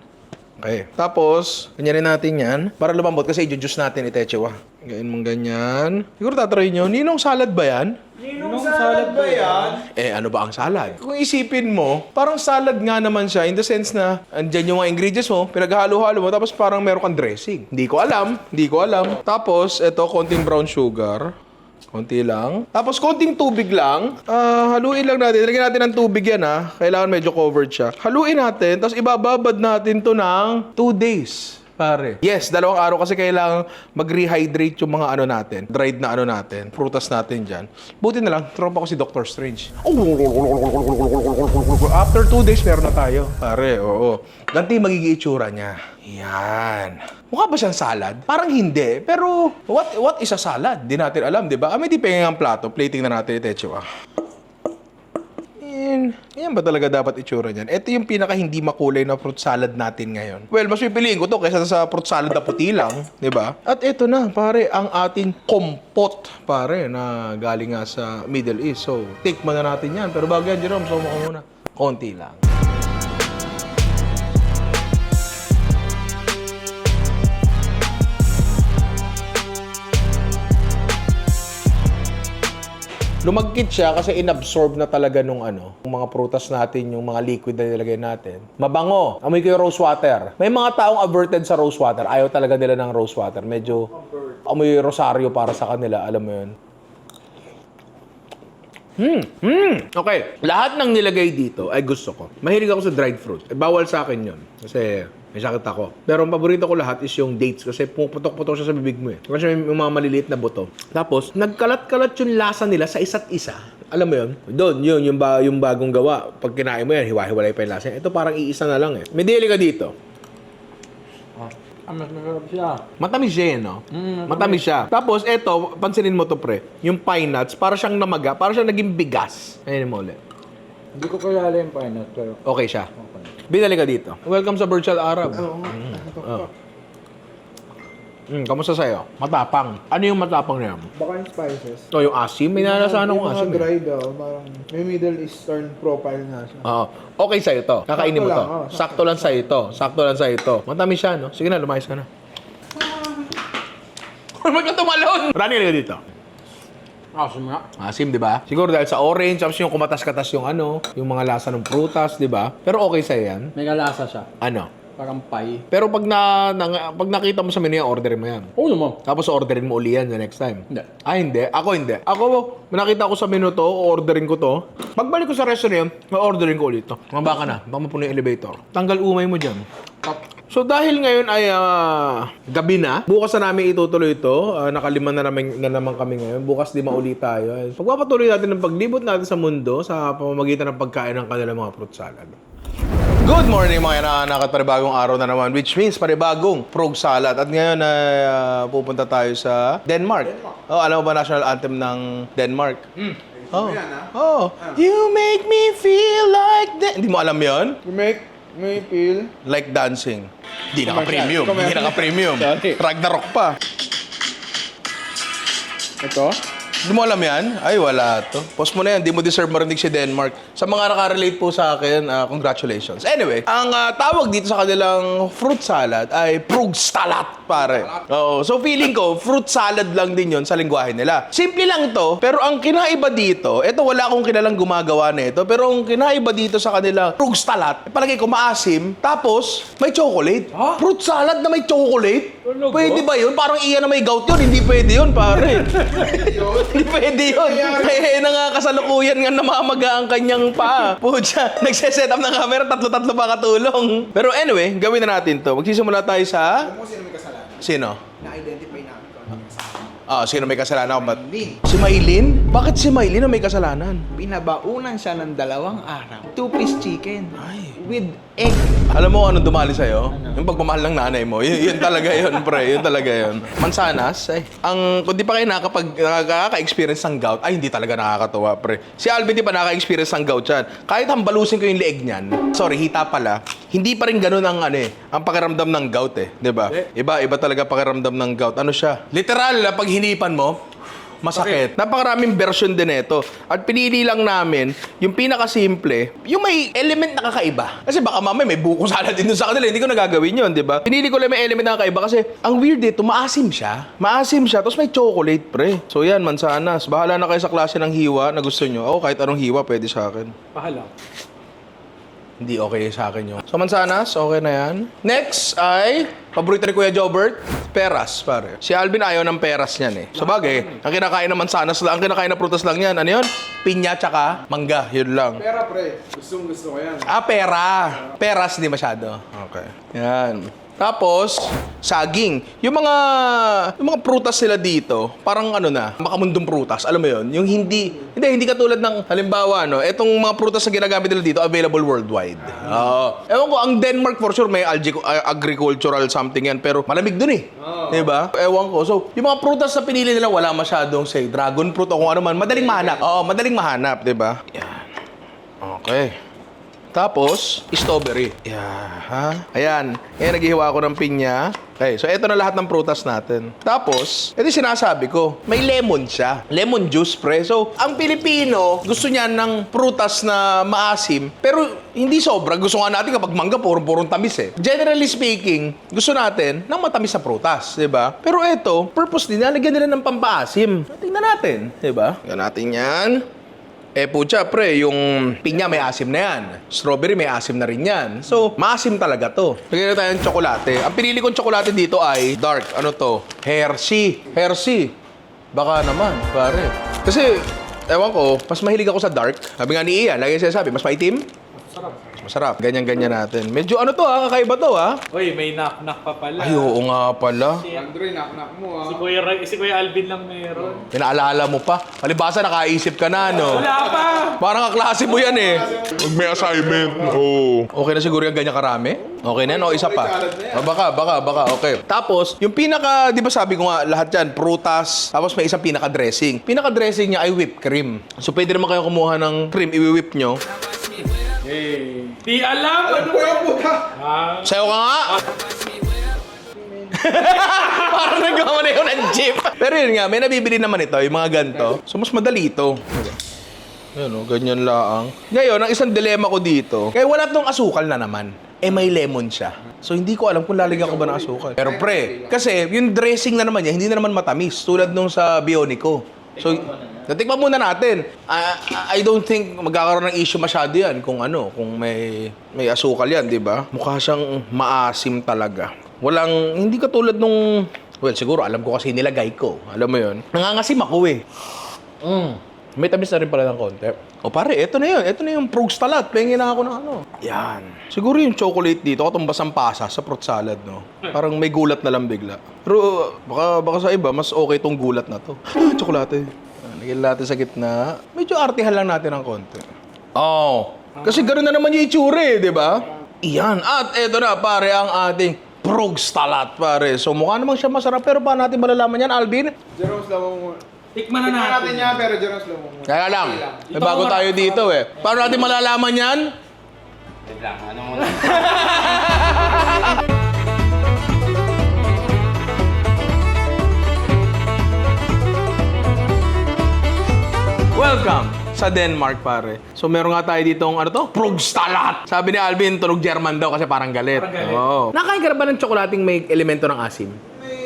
Okay. Tapos, ganyanin natin yan. Para lumambot kasi i-juice natin itechewa. Ganyan mong ganyan. Siguro tatry nyo, ninong salad ba yan? Ninong salad ba yan? Ano ba ang salad? Kung isipin mo, parang salad nga naman siya in the sense na andyan yung mga ingredients mo, pinaghalo-halo mo, tapos parang meron kang dressing. Hindi ko alam. Tapos, ito, konting brown sugar. Konti lang. Tapos, konting tubig lang. Haluin lang natin. Lagyan natin ng tubig yan, ha. Kailangan medyo covered siya. Haluin natin. Tapos, ibababad natin to ng 2 days. Pare. Yes, 2 araw kasi kailangan mag-rehydrate yung mga ano natin. Dried na ano natin. Prutas natin dyan. Buti na lang, tropa ko si Dr. Strange. After 2 days, meron na tayo. Pare, oo. Ganti magiging itsura niya. Yan. Mukha ba siyang salad? Parang hindi. Pero, what is a salad? Di natin alam, di ba? May di pengen ang plato. Plating na natin ito, Yan ba talaga dapat itsura niyan? Ito yung pinaka hindi makulay na fruit salad natin ngayon. Well, mas pipiliin ko to kaysa sa fruit salad na puti lang, di ba? At ito na, pare, ang ating kompot, pare, na galing nga sa Middle East. So, tikman na natin yan. Pero bago yan, Jerome, suma ka muna. Konti lang. Lumagkit siya kasi inabsorb na talaga nung yung mga prutas natin, yung mga liquid na nilagay natin. Mabango. Amoy ko yung rose water. May mga taong averted sa rose water. Ayaw talaga nila ng rose water. Medyo amoy rosario para sa kanila. Alam mo yun? Okay. Lahat ng nilagay dito ay gusto ko. Mahilig ako sa dried fruit. Bawal sa akin yun. Kasi may sakit ako. Pero ang paborito ko lahat is yung dates kasi puputok-putok siya sa bibig mo eh. Kasi may mga maliliit na buto. Tapos, nagkalat-kalat yung lasa nila sa isa't isa. Alam mo yun? Doon, yun, yung bagong gawa. Pag kinain mo yan, hiwa-hiwalay pa yung lasa. Ito parang iisa na lang eh. May dili ka dito. Mas masarap siya. Matamis siya no? Matamis siya. Tapos, eto, pansinin mo to pre. Yung pine nuts, para siyang namaga, para siyang naging bigas. Ayun mo ulit. Hindi ko kilala yung pine nut, pero Okay siya. okay. Binali ka dito. Welcome sa Virtual Arab. Kamusta sa'yo? Matapang. Ano yung matapang na yan? Baka yung spices. O, yung asim. May nalasahan akong Yung asim. mga dry daw, parang may Middle Eastern profile nga siya. Oo. Okay sa'yo to. Kakainin mo Sakto to. lang, oh. Sakto lang sa'yo to. Sakto lang sa'yo to. Matamis siya, no? Sige na, lumayas ka na. Huwag ka tumalon! Marami ka dito. Asim nga. Asim, di ba? Siguro dahil sa orange, tapos yung kumatas-katas yung yung mga lasa ng prutas, di ba? Pero okay sa'yo yan. May kalasa siya. Ano? Parang pie. Pero pag pag nakita mo sa menu yan, orderin mo yan. Oo naman. Tapos orderin mo uli yan the next time. Hindi. Ah, hindi. Ako hindi. Ako, nakita ko sa menu to, orderin ko to. Pagbalik ko sa restaurant, orderin ko ulit to. Maba ka na. Baka mapuno yung elevator. Tanggal umay mo dyan. So dahil ngayon ay gabi na, bukas na namin itutuloy ito. Nakalima na naman kami ngayon. Bukas di mauli tayo. Pagpapatuloy natin ng paglibot natin sa mundo sa pamamagitan ng pagkain ng kanilang mga fruit salad. Good morning mga anak at panibagong araw na naman, which means panibagong frog salad. At ngayon ay pupunta tayo sa Denmark. Oh, alam mo ba national anthem ng Denmark? Oh. Oh. You make me feel like that. Hindi mo alam yon? You make me feel... Like dancing. Hindi naka-premium. Hindi Commercial. naka-premium. Sorry. Ragnarok pa. Ito? Hindi mo alam yan? Ay, wala to. Post mo na yan. Hindi mo deserve marinig si Denmark. Sa mga nakarelate po sa akin, congratulations. Anyway, ang tawag dito sa kanilang fruit salad ay prugstalat, pare. Oo. So, feeling ko, fruit salad lang din yon sa lingwahe nila. Simple lang to, pero ang kinaiba dito, eto wala akong kilalang gumagawa nito, pero ang kinaiba dito sa kanilang prugstalat, palagay ko maasim, tapos may chocolate. Fruit salad na may chocolate? Pwede ba yun? Parang iyan na may gout yun. Hindi pwede yun, pare. Hindi pwede yun. Kaya na nga kasalukuyan nga namamaga ang kanyang paa. Pucha, nagse-set up ng camera, tatlo-tatlo pa katulong. Pero anyway, gawin na natin to. Magsisimula tayo sa... Alam mo sino may kasalanan? Sino? Na-identify namin kung ano may kasalanan. Sino may kasalanan? Si Maylin? Bakit si Maylin ang may kasalanan? Binabaunan siya ng 2 araw. 2-piece chicken. Ay. With egg. Alam mo ano dumali sa'yo? Yung pagmamahal ng nanay mo. Yun talaga yun, pre. Yun talaga yun. Mansanas, kung di pa kayo nakaka-experience ng gout, ay hindi talaga nakakatuwa, pre. Si Alvin di pa nakaka-experience ng gout yan. Kahit hambalusin ko yung leeg niyan, sorry, hita pala, hindi pa rin ganun ang ang pakiramdam ng gout di ba? Iba talaga pakiramdam ng gout. Ano siya? Literal, pag hinipan mo, masakit. Napakaraming version din ito. At pinili lang namin yung pinakasimple, yung may element na kakaiba. Kasi baka mamaya may buko salad din dun sa kanila, hindi ko nagagawin yun, di ba? Pinili ko lang may element na kakaiba kasi ang weird dito, maasim siya. Maasim siya, tapos may chocolate, pre. So yan, mansanas. Bahala na kayo sa klase ng hiwa na gusto nyo. Ako, kahit anong hiwa, pwede sa akin. Pahala. Hindi okay sa akin yun. So, mansanas, okay na yan. Next ay, paborito ni Kuya Jobert, peras, pare. Si Alvin ayaw ng peras niyan So, bagay, ang kinakain ng mansanas lang, ang kinakain ng prutas lang yan. Ano yun? Pinya tsaka mangga, yun lang. Pera pre, gusto ko yan. Pera. Peras, hindi masyado. Okay. Yan. Tapos, saging. Yung mga prutas sila dito, parang makamundong prutas. Alam mo yun? Yung hindi katulad ng, halimbawa, etong mga prutas na ginagamit nila dito, available worldwide. Ewan ko, ang Denmark for sure, may agricultural something yan, pero malamig dun Diba? Ewan ko. So, yung mga prutas na pinili nila, wala masyadong, say, dragon fruit o kung ano man, madaling mahanap. Oo, madaling mahanap, diba? Yan. Okay. Tapos, strawberry. Ayan. Ayan, naghihiwa ako ng pinya. Okay, so ito na lahat ng prutas natin. Tapos, ito yung sinasabi ko, may lemon siya. Lemon juice, pre. So, ang Pilipino, gusto niya ng prutas na maasim, pero hindi sobra. Gusto nga natin kapag mangga, purong tamis eh. Generally speaking, gusto natin ng matamis na prutas, di ba? Pero ito, purpose din, nalagyan nila ng pampaasim. Tingnan natin, di ba? Tingnan natin yan. Pucha, pre, yung pinya may asim na yan. Strawberry may asim na rin yan. So, maasim talaga to. Lagyan na tayo ng tsokolate. Ang pinili kong tsokolate dito ay dark. Ano to? Hershey. Hershey. Baka naman, pare. Kasi, ewan ko, mas mahilig ako sa dark. Sabi nga ni Ian, lagi siya sabi, mas maitim? Masarap. Ganyan-ganyan natin. Medyo ano to kakaiba to Uy, may knock-knock pa pala. Ay, oo nga pala. Andre, knock-knock mo Si Kuya Alvin lang meron. Pinaalala mo pa. Palibasa, nakaisip ka na, no? Wala pa! Parang kaklase mo yan eh. May assignment. Oo. Okay na siguro yung ganyan karami? Okay na yan? O isa pa? Baka. Okay. Tapos, yung pinaka, di ba sabi ko nga, lahat yan, prutas. Tapos may isang pinaka-dressing. Pinaka-dressing niya ay whipped cream. So, pwede naman kayo kumuha ng cream, i-whip nyo. Di alam! Ano ba yung puta? Sayo ka nga! Parang nagawa na yun ng jeep. Pero yun nga, may nabibili naman ito, yung mga ganito. So, mas madali ito. Ayan o, ganyan lang. Ngayon, ang isang dilema ko dito, kaya wala tong asukal na naman. May lemon siya. So, hindi ko alam kung lalagyan ko ba ng asukal. Pero pre, kasi yung dressing na naman niya, hindi na naman matamis. Tulad nung sa Bionico. So, natikman muna natin. I don't think magkakaroon ng issue masyado yan kung may asukal yan, di ba? Mukha siyang maasim talaga. Hindi katulad nung, well, siguro alam ko kasi nilagay ko. Alam mo yun? Nangangasim ako eh. May tamis na rin pala ng konti. O pare, eto na yun. Eto na yung Frugstalat. Pengin na ako ng Yan. Siguro yung chocolate dito, katumbas ang pasa sa fruit salad, no? Parang may gulat na lang bigla. Pero baka sa iba, mas okay tong gulat na to. Tsokolate. Lagyan natin sa gitna. Medyo artihan lang natin ng konti. Kasi ganoon na naman yung itsura eh, di ba? Iyan. At eto na, pare, ang ating Frugstalat, pare. So mukha naman siya masarap. Pero paano natin malalaman yan, Alvin? Jerome, slow mo. Tikman na Tikman natin. natin yan, pero Jerome, slow mo. Kaya lang, may bago tayo dito eh. Paano natin malalaman yan? Wait lang, ano muna? Welcome sa Denmark, pare. So, meron nga tayo ditong, Frugstalat! Sabi ni Alvin, tunog German daw kasi parang galit. Oo. Nakain ka na ba ng tsokolating may elemento ng asim? May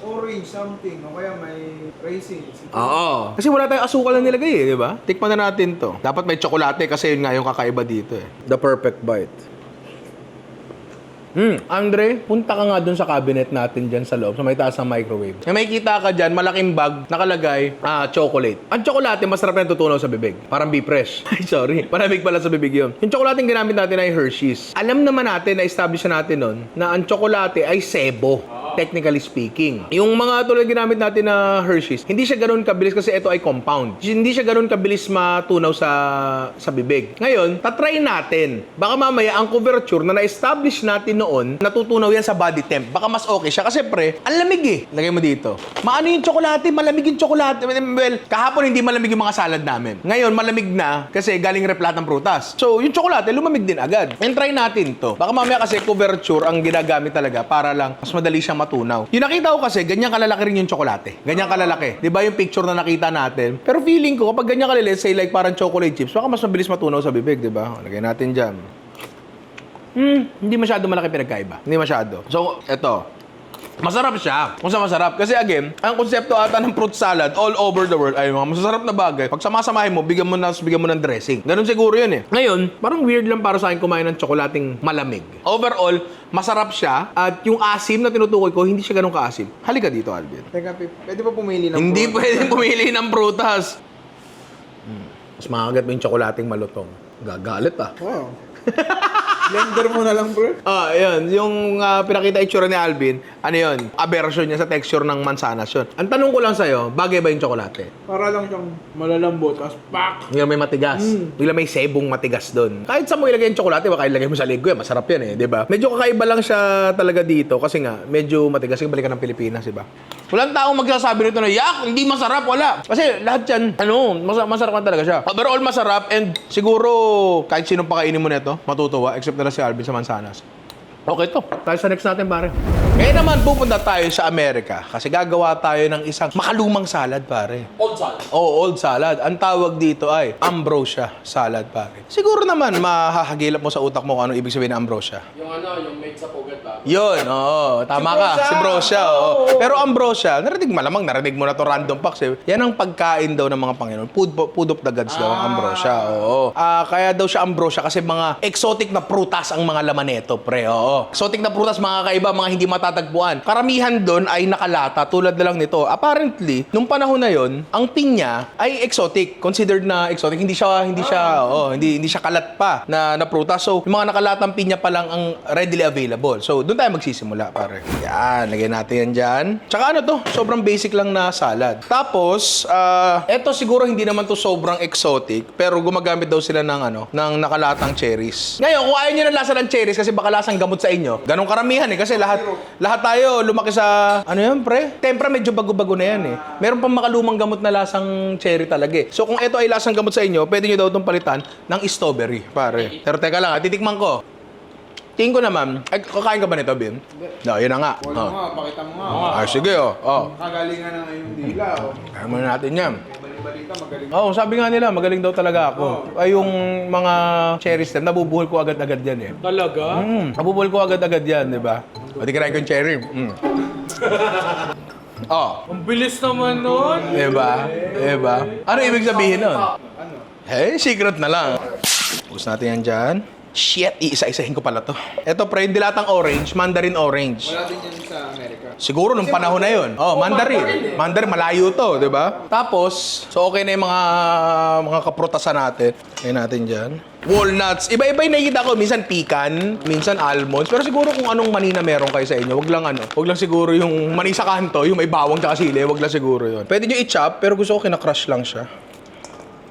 orange something, o kaya may raisin. Oo. Kasi wala tayong asukal na nilagay eh, di ba? Tikman na natin to. Dapat may tsokolate kasi yun nga yung kakaiba dito eh. The perfect bite. Andre, punta ka nga dun sa cabinet natin dyan sa loob, sa may taas ng microwave. May kita ka dyan, malaking bag, nakalagay, chocolate. Ang tsokolate, masarap na tutunaw sa bibig. Parang be fresh. Ay, sorry. Malamig pala sa bibig yun. Yung tsokolate ginamit natin ay Hershey's. Alam naman natin, na-establish na natin nun, na ang tsokolate ay sebo. Technically speaking. Yung mga tulad ginamit natin na Hershey's, hindi siya ganoon kabilis kasi ito ay compound. Hindi siya ganoon kabilis matunaw sa bibig. Ngayon, tatry natin. Baka mamaya ang couverture na na-establish natin noon, natutunaw yan sa body temp. Baka mas okay siya kasi pre, ang lamig eh. Lagay mo dito. Maano yung tsokolate? Malamig yung tsokolate. Well, kahapon hindi malamig yung mga salad namin. Ngayon, malamig na kasi galing replat ng prutas. So, yung tsokolate, lumamig din agad. And try natin to. Baka mamaya kasi couverture ang ginagamit talaga para lang mas madali siyang matunaw. Yung nakita ko kasi, ganyan kalalaki rin yung tsokolate. Ganyan kalalaki. Di ba yung picture na nakita natin? Pero feeling ko, kapag ganyan kalili, say like parang chocolate chips, baka mas mabilis matunaw sa bibig, di ba? Lagay natin dyan. Hindi masyado malaki pinagkaiba. Hindi masyado. So, eto. Masarap siya. Kung sa masarap. Kasi again, ang konsepto ata ng fruit salad all over the world ay mga masasarap na bagay. Pag samasamahin mo, bigyan mo ng dressing. Ganun siguro yun eh. Ngayon, parang weird lang para sa akin kumain ng tsokolating malamig. Overall, masarap siya. At yung asim na tinutukoy ko, hindi siya ganun kaasim. Halika dito, Alvin. Teka, pwede pa pumili ng Hindi fruit? pwede pumili ng prutas. Mas makagat mo yung tsokolating malutong. Gagalit ah. Wow. Blender mo na lang, bro. Ayun. Yung pinakita itsura ni Alvin, ano yun? Aversion niya sa texture ng mansanas yun. Ang tanong ko lang sa'yo, bagay ba yung tsokolate? Para lang siyang malalambot, tapos pak! Bigla may matigas. Bigla may sebong matigas doon. Kahit saan mo ilagay yung tsokolate, baka ilagay mo sa linggo yan. Masarap yan eh, di ba? Medyo kakaiba lang siya talaga dito kasi nga, medyo matigas. Sige, balikan ng Pilipinas, di ba? Walang taong magsasabi nito na, yak, hindi masarap, wala. Kasi lahat yan, masarap talaga siya. Overall, masarap and siguro kahit sinong pakainin mo nito, matutuwa, except na si Alvin sa Mansanas. Okay to. Tayo sa next natin, pare. Ngayon naman, pupunta tayo sa Amerika kasi gagawa tayo ng isang makalumang salad, pare. Old salad. Oo, old salad. Ang tawag dito ay ambrosia salad, pare. Siguro naman, mahahagilap mo sa utak mo kung ano ibig sabihin ng ambrosia. Yung yung made sa pugat ba? Yun, oo. Tama ka. Si Brosia, oo. Pero ambrosia, narinig mo na to random facts eh. Yan ang pagkain daw ng mga Panginoon. Food of the gods daw ang ambrosia, oo. Kaya daw siya ambrosia kasi mga exotic na prutas ang mga laman nito, pre, oo. Exotic na prutas, mga kaiba, mga hindi matatagpuan. Karamihan doon ay nakalata, tulad na lang nito. Apparently, nung panahon na yon, ang pinya ay exotic, considered na exotic. Hindi siya kalat pa na prutas. So, yung mga nakalatang pinya pa lang ang readily available. So, doon tayo magsisimula, pare. Yan, lagyan natin yan dyan. Tsaka ano to, sobrang basic lang na salad. Tapos, eto siguro hindi naman to sobrang exotic, pero gumagamit daw sila ng nakalatang cherries. Ngayon, kung ayaw nyo ng lasa ng cherries kasi baka lasang gamot sa inyo, ganong karamihan eh, kasi lahat tayo lumaki sa, pre? Tempra medyo bago-bago na yan eh. Meron pang makalumang gamot na lasang cherry talaga eh. So, kung ito ay lasang gamot sa inyo, pwede nyo daw itong palitan ng strawberry, pare. Pero teka lang, titikman ko. Tingin ko naman, kakain ka ba nito, Bim? No, yun na nga. Wala mo nga, pakita mo nga. Sige, Kagalingan na ngayong dila, Kaya muna natin yan. Balik-balik ka, magaling. Sabi nga nila, magaling daw talaga ako. Ay, yung mga cherry stem, nabubuhol ko agad-agad yan eh. Talaga? Nabubuhol ko agad-agad yan, di ba? Pati kinain ko yung cherry. Ang bilis naman nun. Diba? Ano ibig sabihin nun? Secret na lang. Pus natin yan dyan. Shit, iisa-isahin ko pala to. Ito, pre, dilatang orange, mandarin orange. Wala din yan sa Amerika. Siguro nung panahon na yun. Mandarin. Mandarin, malayo to, di ba? Tapos, so okay na yung mga kaprutasan natin. Ngayon natin dyan. Walnuts. Iba-iba yung nakikita ko. Minsan pecan, minsan almonds. Pero siguro kung anong mani na meron kayo sa inyo, wag lang siguro yung mani sa kanto, yung may bawang tsaka sili, wag lang siguro yun. Pwede nyo i-chop, pero gusto ko kinakrush lang siya.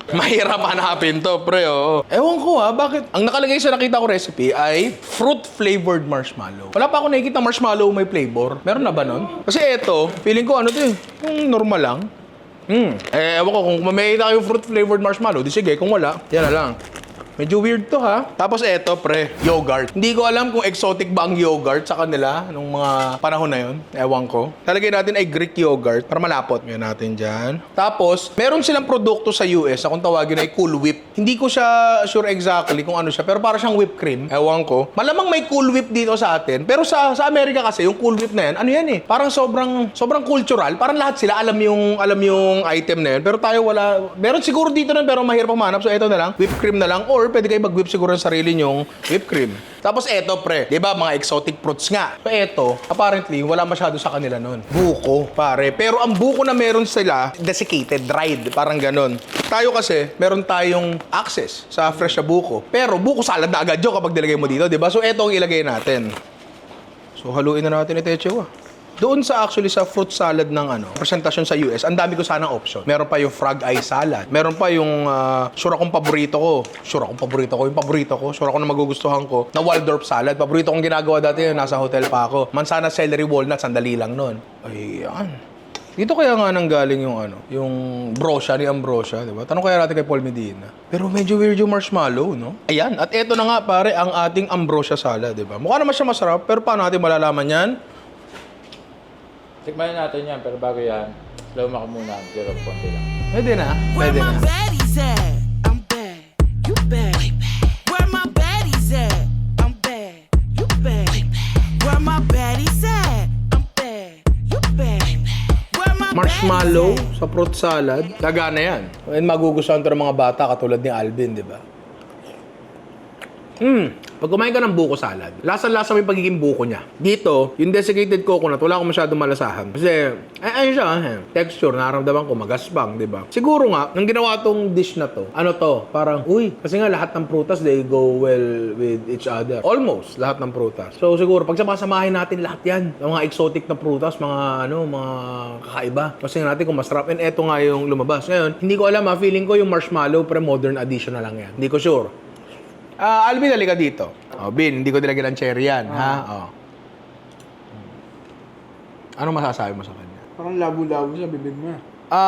Mahirap hanapin to, pre, oo. Ewan ko bakit? Ang nakalagay sa nakita ko recipe ay fruit-flavored marshmallow. Wala pa ako nakikita marshmallow may flavor. Meron na ba nun? Kasi eto, feeling ko yung normal lang. Ewan ko, kung makikita ko yung fruit-flavored marshmallow, di sige, kung wala, yan na lang. Medyo weird to, ha? Tapos eto, pre, yogurt. Hindi ko alam kung exotic ba ang yogurt sa kanila nung mga panahon na yun. Ewan ko. Talagay natin ay Greek yogurt para malapot. Ngayon natin dyan. Tapos, meron silang produkto sa US na kung tawagin ay Cool Whip. Hindi ko siya sure exactly kung ano siya, pero para siyang whipped cream. Ewan ko. Malamang may Cool Whip dito sa atin. Pero sa Amerika kasi, yung Cool Whip na yan, ano yan eh? Parang sobrang cultural. Parang lahat sila alam yung item na yun. Pero tayo wala. Meron siguro dito nun, pero mahirap manap. So, ito na lang. Whipped cream na lang. Or pwede kayo mag-whip siguro ng sarili nyong whipped cream. Tapos eto, pre, di ba mga exotic fruits nga. So eto, apparently, wala masyado sa kanila nun. Buko, pare. Pero ang buko na meron sila, desiccated, dried, parang ganon. Tayo kasi, meron tayong access sa fresh na buko. Pero buko salad na agad yun kapag nilagay mo dito, di ba? So eto ang ilagay natin. So haluin na natin ito, Chewa. Doon sa fruit salad ng presentasyon sa US, ang dami ko sanang option. Meron pa yung frog eye salad. Meron pa yung sure akong paborito ko. Sure ako na magugustuhan ko. Na Waldorf salad. Paborito kong ginagawa dati yun. Nasa hotel pa ako. Manzana, celery, walnuts. Sandali lang nun. Ayan. Dito kaya nga nanggaling yung brosya ni Ambrosia, di ba? Tanong kaya natin kay Paul Medina. Pero medyo weird yung marshmallow, no? Ayan. At eto na nga, pare, ang ating Ambrosia salad, di ba? Mukha naman siya masarap, pero paano natin malalaman yan? Tikman natin yan, pero bago yan, slow mo ka muna, pero konti lang. Pwede na. Where my baddies at? I'm bad. You bad. Where my baddies at? I'm bad. You bad. Where my baddies at? I'm bad. You bad. Where my Marshmallow sa fruit salad, gagana yan. And magugustuhan to ng mga bata katulad ni Alvin, di ba? Pag kumain ka ng buko salad, lasa-lasa mo yung pagiging buko niya. Dito, yung desiccated coconut, wala akong masyadong malasahan. Kasi, ayun siya, texture, nararamdaman ko, magaspang, di ba? Siguro nga, nang ginawa tong dish na to, parang, kasi nga lahat ng prutas, they go well with each other. Almost, lahat ng prutas. So, siguro, pag samasamahin natin lahat yan, yung mga exotic na prutas, mga kakaiba. Kasi natin kung masarap. And eto nga yung lumabas. Ngayon, hindi ko alam, feeling ko yung marshmallow, pre-modern addition na lang yan. Hindi ko sure. Alvin, halika dito. Bin, hindi ko nilagyan ng cherry yan, ha? Ano masasabi mo sa kanya? Parang labo-labo sa bibig mo.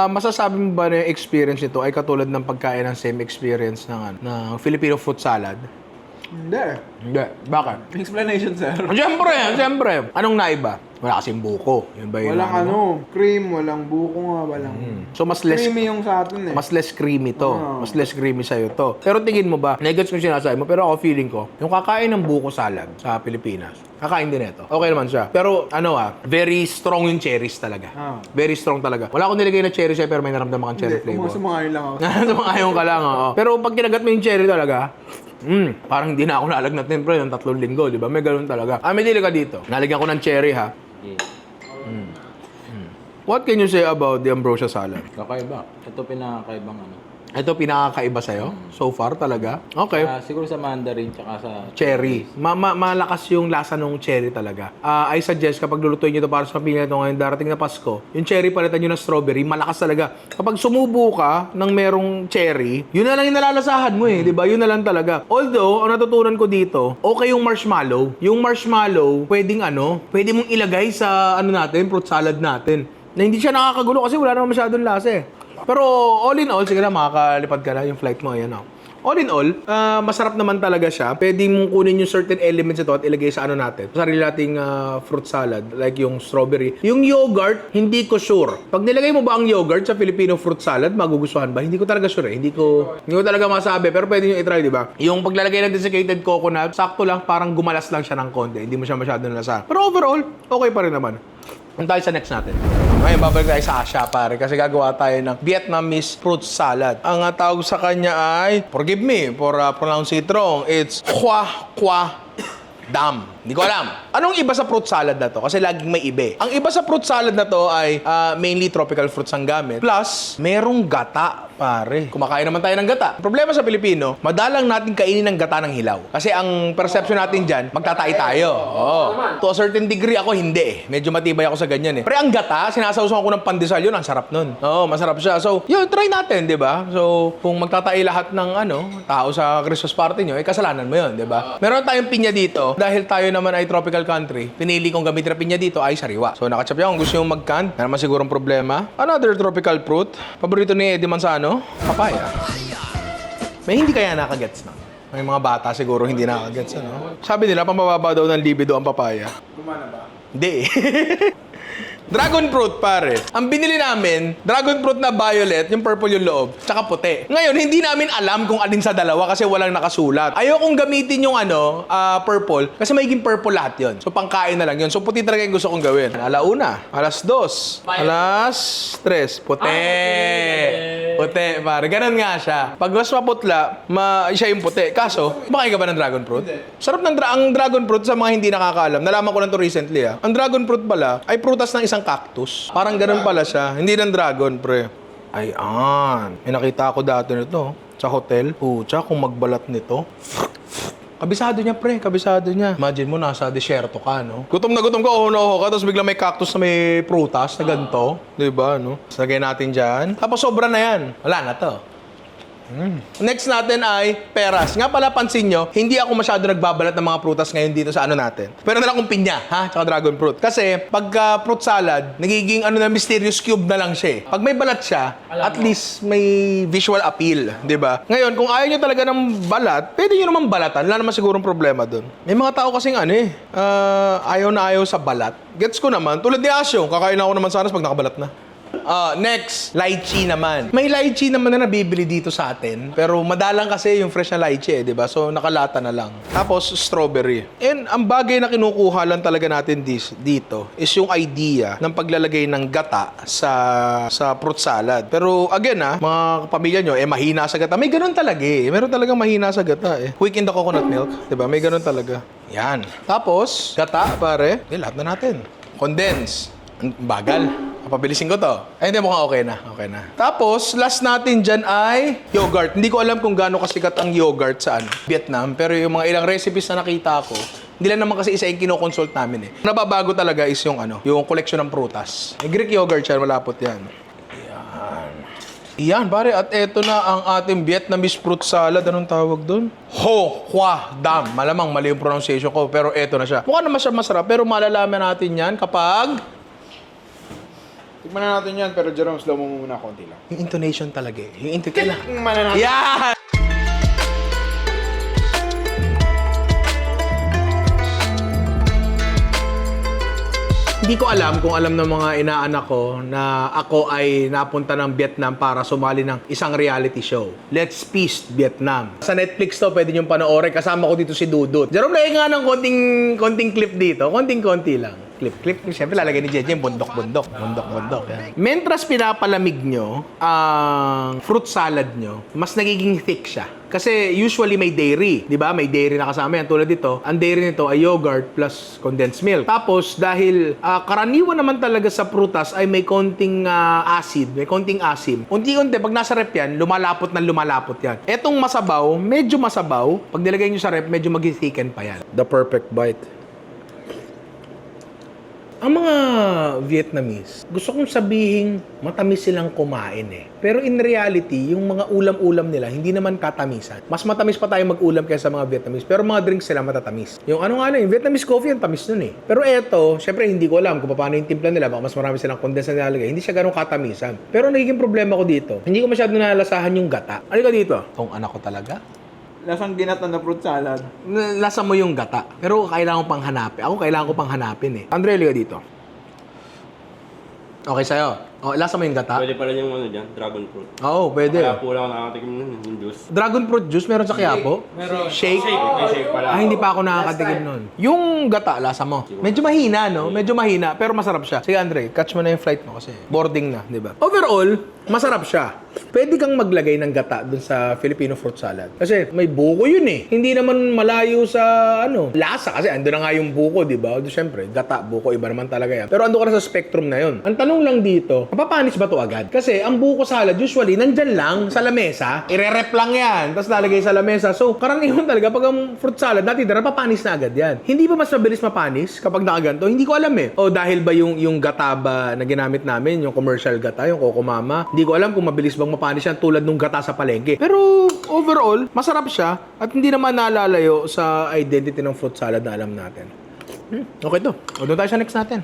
Masasabi mo ba na yung experience nito ay katulad ng pagkain ng same experience ng Filipino fruit salad? Hindi. Hindi. Bakit? Explanation, sir. Siyempre. Anong naiba? Wala kasing buko. Yun ba yun? Walang cream, walang buko nga, walang... So, mas less Creamy yung sa atin eh. mas less creamy to. Mas less creamy sa'yo to. Pero tingin mo ba, negets ko yung sinasabi mo, pero ako feeling ko, yung kakain ng buko salad sa Pilipinas, kakain din ito. Okay naman siya. Pero very strong yung cherries talaga. Very strong talaga. Wala akong nilagay na cherry siya, pero may naramdaman kang cherry flavor. Sumangayon lang ako. Sumangayon ka lang, oo. Pero pag kinagat mo yung cherry talaga, parang hindi na ako nalagnat din, pre, ng 3 linggo, di ba? May ganun talaga. May dili ka dito. Nalagyan ko ng cherry, ha? What can you say about the ambrosia salad? Kakaiba. Ito pinakakaibang Ito pinakakaiba sa'yo? So far talaga? Okay. siguro sa mandarin tsaka sa... Cherry. Malakas yung lasa ng cherry talaga. I suggest kapag lulutuin nyo ito para sa pamilya ito ngayon darating na Pasko, yung cherry palitan nyo ng strawberry, malakas talaga. Kapag sumubo ka ng merong cherry, yun na lang yung nalalasahan mo eh, di ba? Yun na lang talaga. Although, ang natutunan ko dito, okay yung marshmallow. Yung marshmallow, pwede mong ilagay sa fruit salad natin. Na hindi siya nakakagulo kasi wala naman masyadong lasa eh. Pero all in all, sige na, makakalipad ka na yung flight mo. Ayan, all in all, masarap naman talaga siya. Pwede mong kunin yung certain elements ito at ilagay sa natin. Sa sarili nating fruit salad, like yung strawberry. Yung yogurt, hindi ko sure. Pag nilagay mo ba ang yogurt sa Filipino fruit salad, magugustuhan ba? Hindi ko talaga sure eh. Hindi ko talaga masabi. Pero pwede nyo i-try, di ba? Yung paglalagay ng desiccated coconut, sakto lang, parang gumalas lang siya ng konti. Hindi mo siya masyadong nalasa. Pero overall, okay pa rin naman. Tayo sa next natin. Ngayon, babalik tayo sa Asia, pare. Kasi gagawa tayo ng Vietnamese fruit salad. Ang tawag sa kanya ay, forgive me for pronouncing it wrong, it's Khoa Qua Dam. Hindi ko alam. Anong iba sa fruit salad na to? Kasi laging may iba. Ang iba sa fruit salad na to ay mainly tropical fruits ang gamit. Plus, merong gata, pare. Kumakain naman tayo ng gata. Problema sa Pilipino, madalang natin kainin ng gata ng hilaw. Kasi ang perception natin dyan, magtatay tayo. To a certain degree, ako hindi eh. Medyo matibay ako sa ganyan eh. Pero ang gata, sinasawsawan ko ng pandesal yun, ang sarap nun. Masarap siya. So, yun, try natin, di ba? So, kung magtatay lahat ng tao sa Christmas party nyo, kasalanan mo yun, di ba? Meron tayong pinya dito. Dahil tayo naman ay tropical country, pinili kong gamitin na pinya dito ay sariwa. So, nakachap yan. Kung gusto yung mag-can, meron naman sigurong problema. Another tropical fruit. Paborito ni Eddie Manzano, papaya. May hindi kaya nakagets na. May mga bata siguro hindi nakagets, Sabi nila, pambababa daw ng libido ang papaya. Gumana ba? Hindi. Dragon fruit, pare. Ang binili namin, dragon fruit na violet, yung purple yung loob, tsaka puti. Ngayon, hindi namin alam kung alin sa dalawa kasi walang nakasulat. Ayokong gamitin yung purple kasi magiging purple lahat yun. So, pangkain na lang yun. So, puti talaga yung gusto kong gawin. Alauna, alas 2, alas 3, puti. Puti, pare. Ganun nga siya. Pag mas maputla, siya yung puti. Kaso, makain ka ba ng dragon fruit? Sarap ng ang dragon fruit sa mga hindi nakakaalam. Nalaman ko lang to recently, Ang dragon fruit pala ay prutas ng isang cactus. Parang ganun pala siya. Hindi ng dragon, pre. Ayan. May nakita ako dati nito sa hotel. Pucha, kung magbalat nito. Kabisado niya, pre. Kabisado niya. Imagine mo, nasa desyerto ka, Gutom na gutom ka, ka. Tapos bigla may cactus na may prutas na ganito. Diba, Lagay natin dyan. Tapos sobra na yan. Wala na to. Next natin ay peras. Nga pala, pansin nyo, hindi ako masyado nagbabalat ng mga prutas ngayon dito sa natin. Pero na lang kung pinya, tsaka dragon fruit. Kasi, pagka fruit salad, nagiging mysterious cube na lang siya. Pag may balat siya, at least may visual appeal, di ba? Ngayon, kung ayaw nyo talaga ng balat, pwede nyo naman balatan. Wala naman sigurong problema dun. May mga tao kasing ayaw na ayaw sa balat. Gets ko naman, tulad ni Asyo, kakain ako naman sana pag nakabalat na. Next, lychee naman. May lychee naman na nabibili dito sa atin. Pero madalang kasi yung fresh na lychee, di ba? So, nakalata na lang. Tapos, strawberry. And ang bagay na kinukuha lang talaga natin dito is yung idea ng paglalagay ng gata sa fruit salad. Pero, again, mga kapamilya nyo, mahina sa gata. May ganun talaga Meron talagang mahina sa gata Quick in the coconut milk. Di ba? May ganun talaga. Yan. Tapos, gata, pare. Lahat na natin. Condense. Bagal. Papabilisin ko to. Ay, hindi, mukhang okay na. Okay na. Tapos, last natin dyan ay yogurt. Hindi ko alam kung gaano kasikat ang yogurt sa Vietnam. Pero yung mga ilang recipes na nakita ko, hindi lang naman kasi isa yung kinoconsult namin Nababago talaga is yung yung collection ng prutas. Yung Greek yogurt yan, malapot yan. Yan, pare. At eto na ang ating Vietnamese fruit salad. Anong tawag doon? Ho Qua Dam. Malamang mali yung pronunciation ko, pero eto na siya. Mukha naman siya masarap, pero malalaman natin yan kapag Tikman na natin yan, pero Jerome, slow mo muna konti lang. Yung intonation talaga eh. Yung intonation. Tikman na natin. Yeah! Hindi ko alam kung alam ng mga inaanak ko na ako ay napunta ng Vietnam para sumali ng isang reality show. Let's Feast Vietnam. Sa Netflix to, pwede niyong panoorin. Kasama ko dito si Dudut. Jerome, lagay nga ng konting clip dito. Konting-konti lang. Clip. Siyempre, lalagay ni Jeje yung bundok-bundok. Bundok-bundok. Yan. Mentras pinapalamig nyo ang fruit salad nyo, mas nagiging thick siya. Kasi usually may dairy, di ba? May dairy na kasama yan. Tulad dito, ang dairy nito ay yogurt plus condensed milk. Tapos, dahil karaniwan naman talaga sa prutas ay may konting acid, may konting asim. Unti-unti, pag nasa rep yan, lumalapot yan. Etong masabaw, medyo masabaw. Pag nilagay nyo sa rep, medyo mag-thicken pa yan. The perfect bite. Ang mga Vietnamese, gusto kong sabihin matamis silang kumain eh. Pero in reality, yung mga ulam-ulam nila, hindi naman katamisan. Mas matamis pa tayo mag-ulam kaysa sa mga Vietnamese. Pero mga drinks sila matatamis. Yung ano nga na, yung Vietnamese coffee, ang tamis nun eh. Pero eto, syempre hindi ko alam kung paano yung timpla nila. Baka mas marami silang condensed na nilalagay. Hindi siya ganun katamisan. Pero nagiging problema ko dito, hindi ko masyado nalalasahan yung gata. Ano ka dito? Kung anak ko talaga? Lasang ginata na fruit salad. Lasa mo yung gata. Pero kailangan ko pang hanapin. Ako kailangan ko pang hanapin eh. Andre, liga dito. Okay sa'yo. Oh, lasa mo yung gata? Pwede pala yung ano dyan, dragon fruit. Oo, pwede. Kaya po lang ako nakakatikim nun, yung juice. Dragon fruit juice, meron sa Quiapo? Meron. Shake? May shake pala. Ah, hindi pa ako nakakatikim nun. Yung gata, lasa mo. Medyo mahina, no? Medyo mahina, pero masarap siya. Sige, Andre, catch mo na yung flight mo kasi boarding na, di ba? Overall, masarap siya. Pwede kang maglagay ng gata dun sa Filipino fruit salad. Kasi may buko yun eh. Hindi naman malayo sa, lasa. Kasi ando na nga yung buko, di ba? Siyempre, gata, buko, iba naman talaga yan. Pero ando ka na sa spectrum na yun. Ang tanong lang dito, mapapanis ba to agad? Kasi ang buko salad, usually, nandyan lang sa lamesa. Ire-rep lang yan. Tapos lalagay sa lamesa. So, karaniwan talaga, pag ang fruit salad natin, mapapanis na agad yan. Hindi ba mas mabilis mapanis kapag nakaganto? Hindi ko alam eh. O dahil ba yung gata ba na ginamit namin, yung commercial gata, yung Coco Mama, hindi ko alam kung mabilis bang mapanis yan tulad nung gata sa palengke. Pero overall, masarap siya at hindi naman nalalayo sa identity ng fruit salad na alam natin. Okay to. O doon tayo sa next natin.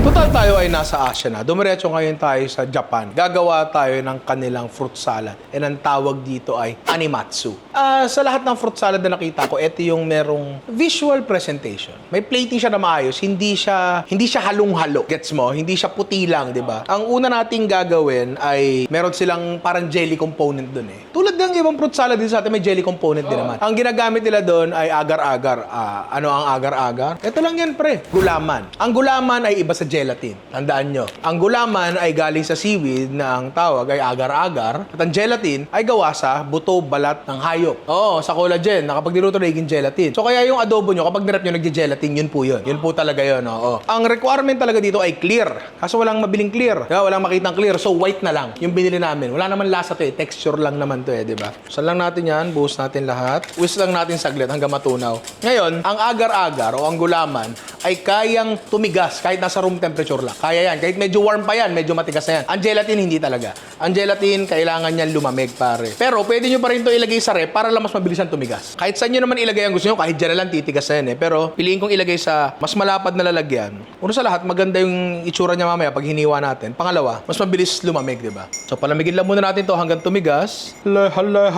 Total tayo ay nasa Asia na. Dumiretso ngayon tayo sa Japan. Gagawa tayo ng kanilang fruit salad. And ang tawag dito ay animatsu. Sa lahat ng fruit salad na nakita ko, ito yung merong visual presentation. May plating siya na maayos. Hindi siya halong-halo. Gets mo? Hindi siya puti lang, di ba? Ang una nating gagawin ay meron silang parang jelly component dun eh. Tulad ng ibang fruit salad din sa atin, may jelly component din naman. Ang ginagamit nila doon ay agar-agar. Ano ang agar-agar? Ito lang yan, pre. Gulaman. Ang gulaman ay iba sa gelatin. Tandaan nyo. Ang gulaman ay galing sa seaweed na ang tawag ay agar-agar. At ang gelatin ay gawa sa buto, balat ng hayop. Oo, sa collagen. Na kapag niluto naging gelatin. So kaya yung adobo nyo, kapag nirep nyo nagje-gelatin, yun po yun. Yun po talaga yun. Oo. Ang requirement talaga dito ay clear. Kaso walang mabiling clear. Diba? Walang makitang clear. So white na lang yung binili namin. Wala naman lasa to eh. Texture lang naman to eh. Diba? Saan lang natin yan. Buhos natin lahat. Whisk lang natin saglit hanggang matunaw. Ngayon, ang agar-agar o ang gulaman ay kayang tumigas kahit nasa room temperature lang. Kaya yan. Kahit medyo warm pa yan, medyo matigas na yan. Ang gelatin, hindi talaga. Ang gelatin, kailangan yan lumamig, pare. Pero pwede nyo pa rin ito ilagay sa rep para lang mas mabilisan tumigas. Kahit saan nyo naman ilagay ang gusto nyo, kahit dyan na lang titigas na yan eh. Pero piliin kong ilagay sa mas malapad na lalagyan. Una sa lahat, maganda yung itsura niya mamaya pag hiniwa natin. Pangalawa, mas mabilis lumamig, di ba? So palamigin lang muna natin to hanggang tumigas. Hala.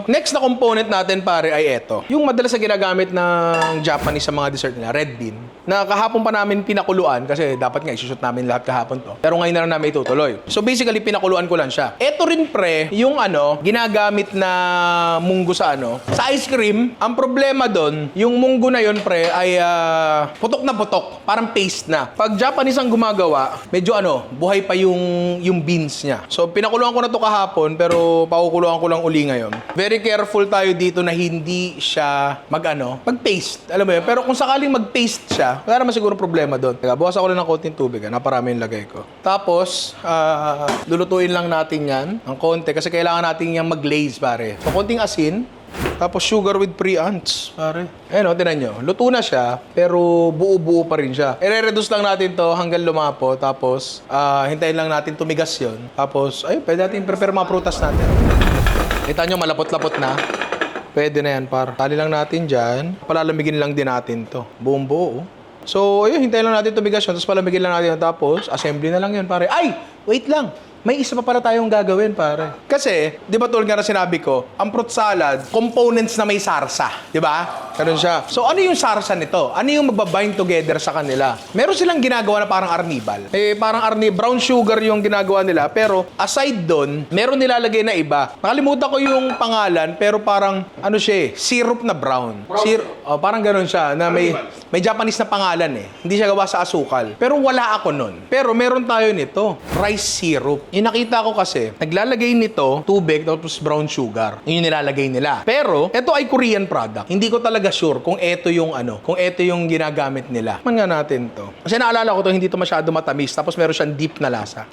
Next na component natin, pare, ay eto. Yung madalas na ginagamit ng Japanese sa mga dessert nila, red bean. Na kahapon pa namin pinakuluan kasi dapat nga isushoot namin lahat kahapon to. Pero ngayon na lang namin itutuloy. So basically, pinakuluan ko lang siya. Eto rin, pre, yung ginagamit na munggo sa sa ice cream. Ang problema doon, yung munggo na yon, pre, ay putok na putok. Parang paste na. Pag Japanese ang gumagawa, medyo buhay pa yung beans niya. So pinakuluan ko na to kahapon, pero pakukuluan ko lang uli ngayon. Very careful tayo dito na hindi siya mag-paste. Alam mo yun? Pero kung sakaling mag-paste siya, wala naman siguro problema doon. Teka, bukas ako lang ng konting tubig. Naparami yung lagay ko. Tapos, lulutuin lang natin yan ng konti kasi kailangan natin yung mag-glaze, pare. So, konting asin. Tapos, sugar with pre-ants, pare. Ayan tinan nyo. Luto na siya, pero buo-buo pa rin siya. I-reduce lang natin to hanggang lumapo. Tapos, hintayin lang natin tumigas yun. Tapos, ayun, pwede natin prepare mga prutas natin. Kita nyo, malapot-lapot na. Pwede na yan, par. Tali lang natin dyan. Palalamigin lang din natin to. Buong buo. So, ayun, hintayin lang natin tumigas yun, tapos palamigin lang natin yun, tapos assembly na lang yun, pare. Ay! Wait lang! May isa pa pala tayong gagawin, pare. Kasi, di ba tulad nga na sinabi ko, ang fruit salad, components na may sarsa. Di ba? Ganun siya. So, ano yung sarsa nito? Ano yung magbabind together sa kanila? Meron silang ginagawa na parang arnibal. Parang brown sugar yung ginagawa nila. Pero, aside doon, meron nilalagay na iba. Nakalimutan ko yung pangalan, pero parang, ano siya syrup na brown. Parang ganun siya, na may Japanese na pangalan eh. Hindi siya gawa sa asukal. Pero wala ako nun. Pero meron tayo nito, rice syrup. Yung nakita ko kasi, naglalagay nito, tubig, tapos brown sugar. Yun yung nilalagay nila. Pero, ito ay Korean product. Hindi ko talaga sure kung ito yung kung ito yung ginagamit nila. Man nga natin to. Kasi naalala ko to, hindi to masyado matamis. Tapos meron siyang deep na lasa.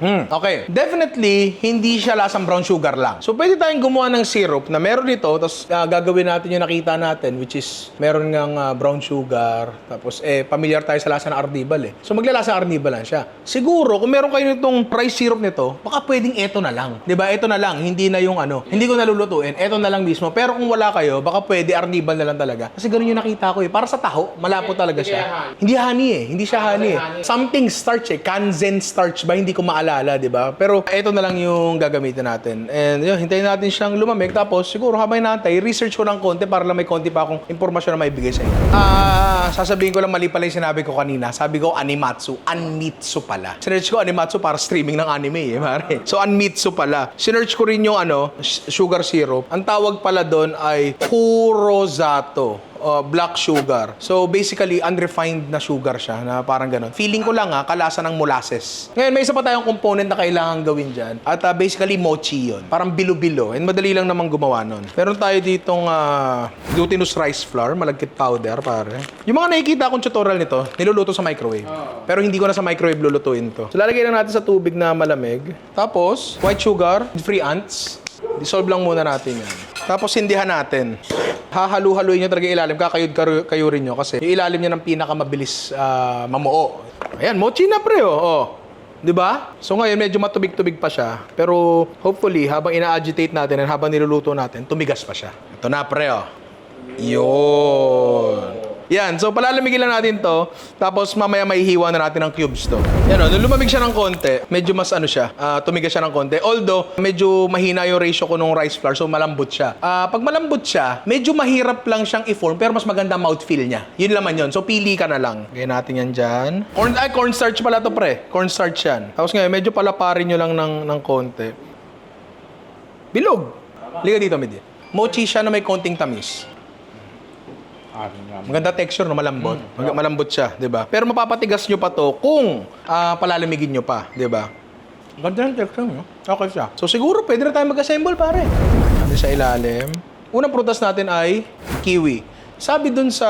Okay. Definitely, hindi siya lasang brown sugar lang. So, pwede tayong gumawa ng syrup na meron ito, tapos gagawin natin yung nakita natin, which is, meron ngang brown sugar, tapos, familiar tayo sa lasa ng arnibal eh. So, maglalasa ng arnibal lang siya. Siguro, kung meron kayo nitong rice syrup nito, baka pwedeng eto na lang. 'Di ba? Eto na lang, hindi na yung hindi ko nalulutuin, eto na lang mismo. Pero kung wala kayo, baka pwede arnibal na lang talaga. Kasi ganun yung nakita ko eh. Para sa taho, malapot talaga siya. Hindi honey eh. Hindi siya honey eh. Something starch eh. Kanzen starch ba? Hindi ko maalala. 'Di ba? Pero ito na lang yung gagamitin natin. And yun, hintayin natin siyang lumamig. Tapos siguro habang inaantay, research ko ng konti para lang may konti pa akong impormasyon na maibigay sa inyo. Sasabihin ko lang mali pala yung sinabi ko kanina. Sabi ko animatsu. Anmitsu pala. Sinerch ko animatsu para streaming ng anime eh, pare. So anmitsu pala. Sinerch ko rin yung sugar syrup. Ang tawag pala doon ay furosato. Black sugar. So, basically, unrefined na sugar siya, na parang ganun. Feeling ko lang kalasa ng molasses. Ngayon, may isa pa tayong component na kailangan gawin dyan. At basically, mochi yun. Parang bilo-bilo. And madali lang naman gumawa nun. Meron tayo ditong glutinous rice flour, malagkit powder, pare. Yung mga nakikita akong tutorial nito, niluluto sa microwave. Pero hindi ko na sa microwave lulutuin to. So, lalagay lang natin sa tubig na malamig. Tapos, white sugar, free ants. Dissolve lang muna natin yan. Tapos, hindihan natin. Hahalu-haluin nyo talaga yung ilalim. Kakayod-kayurin nyo kasi yung ilalim niya ng pinakamabilis mamuo. Ayan, mochi na pre, oh. Diba? So ngayon, medyo matubig-tubig pa siya. Pero hopefully, habang ina-agitate natin and habang niluluto natin, tumigas pa siya. Ito na pre, oh. Yun. Yan, so palalamigin lang natin to. Tapos mamaya maihiwa na natin ng cubes to. Yan o, nung lumamig siya ng konti, medyo mas tumigas siya ng konti. Although, medyo mahina yung ratio ko nung rice flour, so malambot siya. Pag malambot siya, medyo mahirap lang siyang i-form, pero mas maganda mouthfeel niya. Yun laman yun. So pili ka na lang. Gaya natin yan dyan. Cornstarch pala to pre. Cornstarch yan. Tapos ngayon, medyo palaparin nyo lang ng konti. Bilog. Liga dito, Midi. Mochi siya na may konting tamis. Maganda texture, no? Malambot. Malambot siya, di ba? Pero mapapatigas nyo pa to kung palalamigin nyo pa, di ba? Ganda ng texture, no? Okay siya. So siguro pwede na tayo mag-assemble, pare. Natin sa ilalim. Unang prutas natin ay kiwi. Sabi dun sa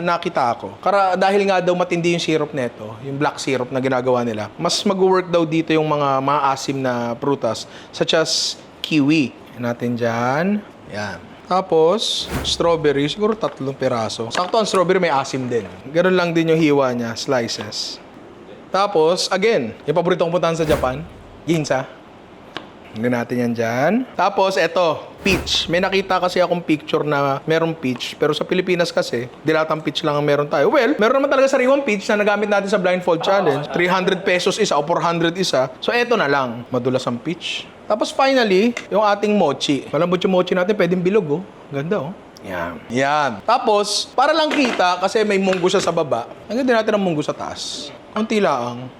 nakita ko, dahil nga daw matindi yung syrup neto, yung black syrup na ginagawa nila, mas mag-work daw dito yung mga maasim na prutas, such as kiwi. Yan natin dyan. Yan. Tapos, strawberry, siguro 3 piraso. Sakto ang strawberry, may asim din. Ganun lang din yung hiwa niya, slices. Tapos, again, yung paborito kong puntahan sa Japan, ginza. Hanggang natin yan dyan. Tapos, eto, peach. May nakita kasi akong picture na merong peach. Pero sa Pilipinas kasi, dilatang peach lang ang meron tayo. Well, meron naman talaga sariwang peach na nagamit natin sa blindfold challenge. 300 pesos isa o 400 isa. So, eto na lang. Madulas ang peach. Tapos finally, yung ating mochi. Malambot yung mochi natin, pwedeng bilog, oh. Ganda, oh. Yan. Yan. Tapos, para lang kita, kasi may munggo siya sa baba, hanggang din natin ang munggo sa taas. Kunti lang.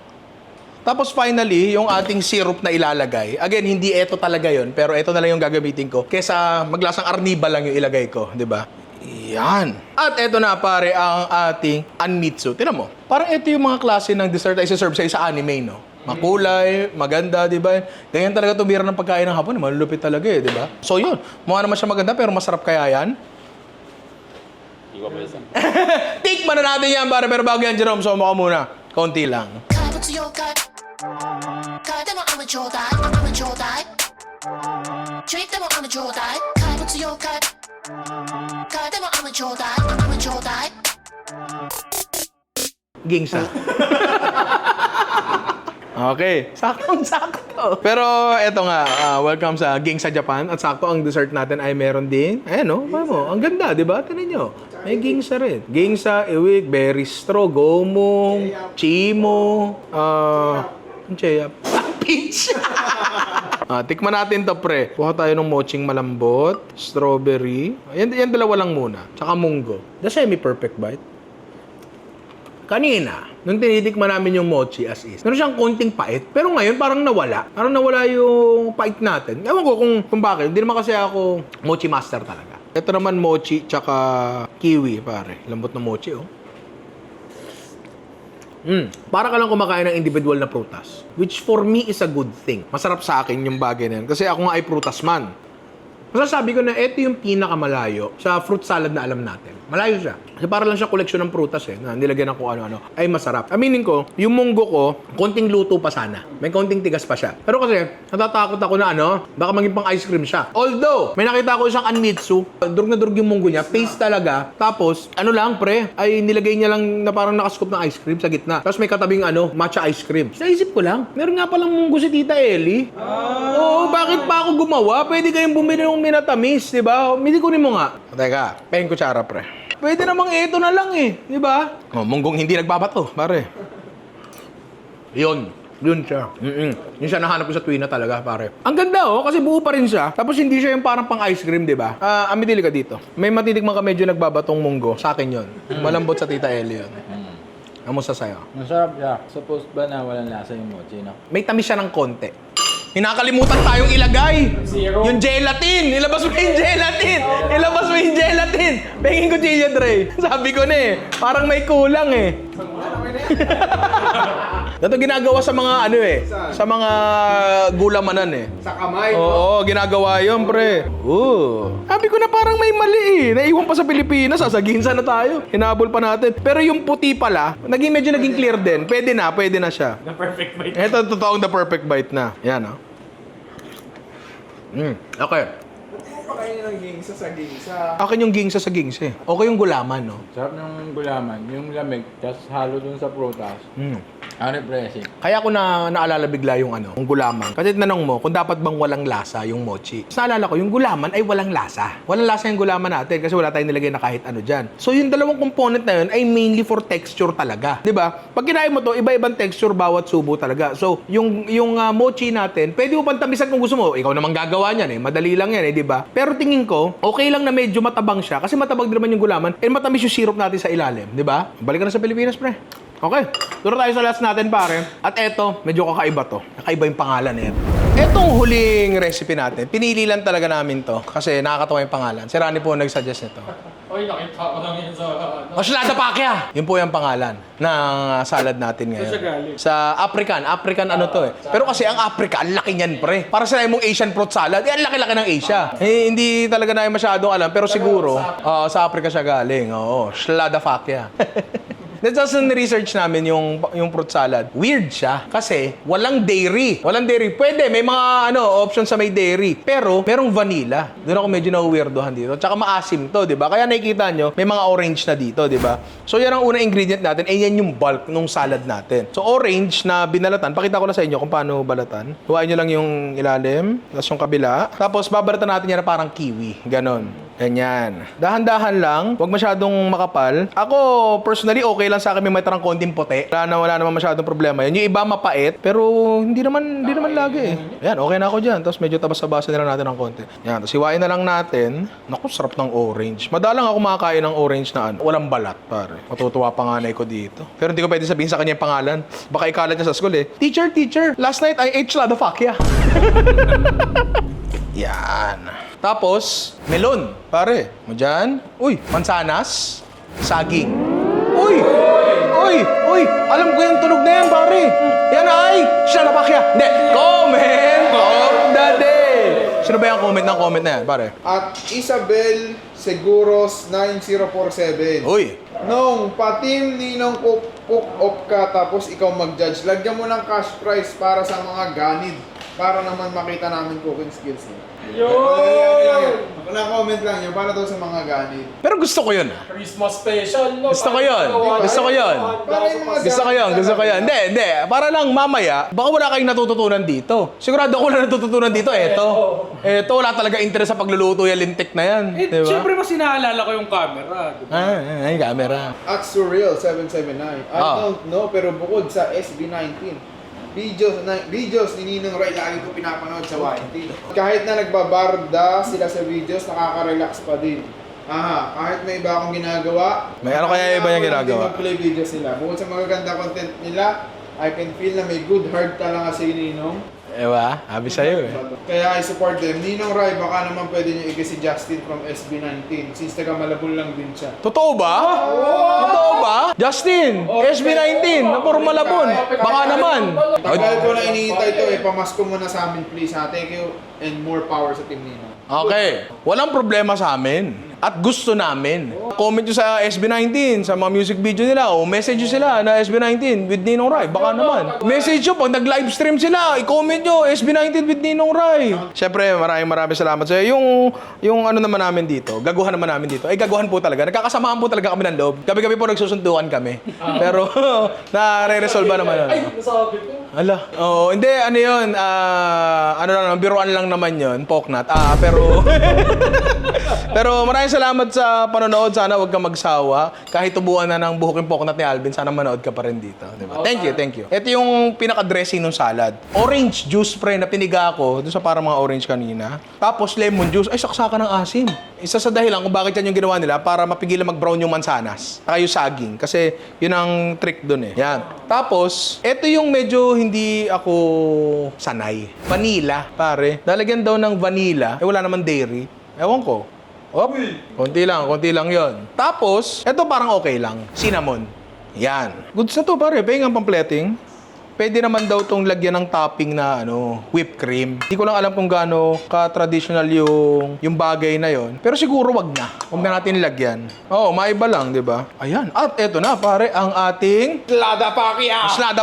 Tapos finally, yung ating syrup na ilalagay. Again, hindi eto talaga yon, pero eto na lang yung gagamitin ko. Kesa maglasang arnibal lang yung ilagay ko, di ba? Yan. At eto na pare ang ating anmitsu. Tingnan mo. Parang ito yung mga klase ng dessert na isa-serve sa anime, no? Makulay, maganda, di ba? Ganyan talaga tumira ng pagkain ng Hapon. Malulupit talaga eh, di ba? So yun, mukha naman siya maganda pero masarap kaya yan. Hindi ko pa isa. Tikman na natin yan, pare. Pero bago yan, Jerome, soma ka muna. Konti lang. Gingsa. Okay, saktong-sakto. Pero eto nga, welcome sa Ging sa Japan. At sakto ang dessert natin ay meron din. Ayan o, ang ganda, di ba? Tignan nyo. May gingsa rin. Gingsa, iwik, berry straw, gomong, chimo, peach. Tikman natin to, pre. Kuha tayo ng moching malambot, strawberry. Yan dalawa lang muna. Tsaka munggo. The semi-perfect bite. Kanina, nung tinitikman namin yung mochi as is, meron siyang konting pait. Pero ngayon, parang nawala. Parang nawala yung pait natin. Ewan ko kung bakit. Hindi naman kasi ako mochi master talaga. Ito naman mochi tsaka kiwi, pare. Lambot ng mochi, oh. Para ka lang kumakain ng individual na prutas. Which for me is a good thing. Masarap sa akin yung bagay na yan. Kasi ako nga ay prutas man. Masasabi ko na ito yung pinakamalayo sa fruit salad na alam natin. Malayo siya. Kasi para lang siya koleksyon ng prutas na nilagyan ng kung ano-ano. Ay masarap. Aminin ko, yung munggo ko, konting luto pa sana. May konting tigas pa siya. Pero kasi, natatakot ako na baka maging pang ice cream siya. Although, may nakita ko isang anmitsu, durug na durug yung munggo niya, paste talaga. Tapos, pre, ay nilagay niya lang na parang nakascoop ng ice cream sa gitna. Tapos may katabing matcha ice cream. Naisip ko lang, meron nga palang munggo si Tita Ellie. Oo, bakit pa ako gumawa? Pwede kayong bumili ng minatamis, di ba? Hindi kunin mo nga. Teka, pahing kutsara, pre. Pwede namang ito na lang di ba? Munggong hindi nagbabato, pare. Yun siya. Yun siya nahanap ko sa tuwina talaga, pare. Ang ganda kasi buo pa rin siya. Tapos hindi siya yung parang pang ice cream, di ba? Amidili ka dito. May matitikman ka medyo nagbabatong munggo. Sa akin yun. Malambot sa Tita Ellie yun. Kamusta sa'yo? Masarap siya. Suppose ba na walang lasa yung mochi, no? May tamis siya ng konti. Hinakalimutan tayong ilagay. Yung gelatin. Ilabas mo yung gelatin. Ilabas mo yung gelatin. Pengin ko Chilla Dre. Sabi ko na parang may kulang Ito ginagawa sa mga sa mga gulamanan Sa kamay. Oo, ginagawa yun, pre. Sabi ko na parang may mali Naiwan pa sa Pilipinas, sasaginsa na tayo. Hinabol pa natin. Pero yung puti pala, medyo naging clear din. Pwede na siya. The perfect bite. Ito, totoong the perfect bite na. Yan, Okay. Pakainin ng gingsa sa gingsa. Akin yung gingsa sa gingsa Okay yung gulaman, no? Sarap ng gulaman, yung lamig, tapos halo dun sa prutas. Refreshing. Kaya ko naalala bigla yung yung gulaman. Kasi tinanong mo kung dapat bang walang lasa yung mochi. Tapos naalala ko, yung gulaman ay walang lasa. Walang lasa yung gulaman natin kasi wala tayong nilagay na kahit ano dyan. So yung dalawang component na yun ay mainly for texture talaga. Diba? Pag kinain mo to, iba-ibang texture bawat subo talaga. So yung mochi natin, pwede mo pang tamisan kung gusto mo. Ikaw naman gagawa niyan Madali lang yan diba? Pero tingin ko, okay lang na medyo matabang siya kasi matabang din naman yung gulaman and matamis yung syrup natin sa ilalim. Diba? Balik ka na sa Pilipinas, pre. Okay, turo tayo sa last natin, pare. At eto, medyo kakaiba to. Kakaiba yung pangalan na ito. Etong huling recipe natin, pinili lang talaga namin to kasi nakakatawa yung pangalan. Si Rani po nag-suggest nito. Oy, nakita ko lang yan sa... Masyalada Pakya! Yun po yung pangalan ng salad natin ngayon. Saan siya galing? Sa African ano to Pero kasi ang Africa, ang laki niyan, pre. Para sa mong Asian fruit salad, ang laki-laki ng Asia. Hindi talaga na masyadong alam, pero siguro, sa Africa siya galing. Oo, Shalada Pakya. That's research namin yung fruit salad. Weird siya kasi walang dairy. Walang dairy. Pwede, may mga options sa may dairy. Pero merong vanilla. Doon ako medyo na-weirdohan dito. Tsaka maasim to, 'di ba? Kaya nakikita nyo, may mga orange na dito, 'di ba? So yan ang unang ingredient natin. Yan yung bulk ng salad natin. So orange na binalatan. Pakita ko na sa inyo kung paano balatan. Huwain nyo lang yung ilalim, tapos yung kabila. Tapos babalatan natin yan na parang kiwi. Ganon. Ganyan. Dahan-dahan lang. Huwag masyadong makapal. Ako, personally, okay lang sa akin may matarang konting puti. Wala naman masyadong problema yan. Yung iba mapait, pero hindi naman lagi Ayan, okay na ako dyan. Tapos medyo tabas-tabasan na lang natin ng konti. Ayan, tapos hiwain na lang natin. Naku, sarap ng orange. Madalang ako makakain ng orange na walang balat, pare. Matutuwa panganay ko dito. Pero hindi ko pwede sabihin sa kanya yung pangalan. Baka ikalat niya sa school Teacher, last night I ate Shalada Pakya. Yan. Tapos, melon. Pare, mo dyan. Uy, mansanas. Saging. Uy! Alam ko yung tunog na yan, pare. Yan ay Shalada Pakya. Hindi. Comment of the day. Sino ba yung comment na yan, pare? At Isabel Seguros 9047. Uy. Nung patim ninong cook off ka tapos ikaw mag-judge, lagyan mo ng cash prize para sa mga ganid para naman makita namin cooking skills niya. Yun! Comment lang yun para daw sa mga ganit. Pero gusto ko yun. Christmas special, no? Gusto ko yun. Gusto ko yun. Gusto ko yun. Hindi. Para lang mamaya, baka wala kayong natututunan dito. Sigurado ako wala natututunan dito. Eto, wala talaga interest sa pagluluto yung lintik na yan. Eh, Diba? syempre mas inaalala ko yung camera. Diba? Ay, camera. At Surreal 779. I don't know, pero bukod sa SB19, videos ni Ninong Ray lagi ko pinapanood sa YT. Kahit na nagbabarda sila sa videos, nakaka-relax pa din. Kahit may iba akong ginagawa. May ano kaya iba yung ginagawa? Mag-play videos nila. Bukod sa magaganda content nila, I can feel na may good heart talaga si Ninong. Ewa, habi sa'yo eh. Kaya I support them. Ninong Ray, baka naman pwede nyo i si Justin from SB19. Since taga Malabon lang din siya. Totoo ba? Totoo ba? Justin, SB19, na puro Malabon. Baka naman. Tagal ko na iniintay to pamasko mo na sa amin please ha. Thank you and more power sa Team Ninong. Okay, walang problema sa amin. At gusto namin. Comment nyo sa SB19, sa mga music video nila, o message nyo sila na SB19 with Ninong Rai. Baka naman. Message nyo, pag nag-live stream sila, i-comment nyo, SB19 with Ninong Rai. Siyempre, maraming salamat sa'yo. Yung ano naman namin dito, gaguhan naman namin dito, ay gaguhan po talaga. Nagkakasamaan po talaga kami ng loob. Gabi-gabi po nagsusundukan kami. Pero, nare-resolve naman. Ay, nasabi ko. Ala. Oo, hindi, ano yun, ano lang, biruan lang naman yun, poknat. Pero, pero maraming salamat sa panonood. Sana huwag kang magsawa. Kahit tubuan na ng buhok yung poknat ni Alvin, sana manood ka pa rin dito. Diba? Thank you. Ito yung pinaka-dressing ng salad. Orange juice, pre, na piniga ko, doon sa parang mga orange kanina. Tapos lemon juice, ay saksakan ng asim. Isa sa dahilan kung bakit yan yung ginawa nila, para mapigilan mag-brown yung mansanas. Saka yung saging. Kasi yun ang trick doon eh. Yan. Tapos, ito yung medyo hindi ako sanay. Vanilla, pare. Lalagyan daw ng vanilla. Wala naman dairy. Ewan ko. Konti lang yon. Tapos, ito parang okay lang. Cinnamon. Yan. Goods na to, pare. Pahingang pampleting. Pwede naman daw tong lagyan ng topping na whipped cream. Hindi ko lang alam kung gaano ka-traditional yung bagay na yon. Pero siguro wag na. Huwag na natin lagyan. Oo, maiba lang, di ba? Ayan. At eto na, pare, ang ating Slada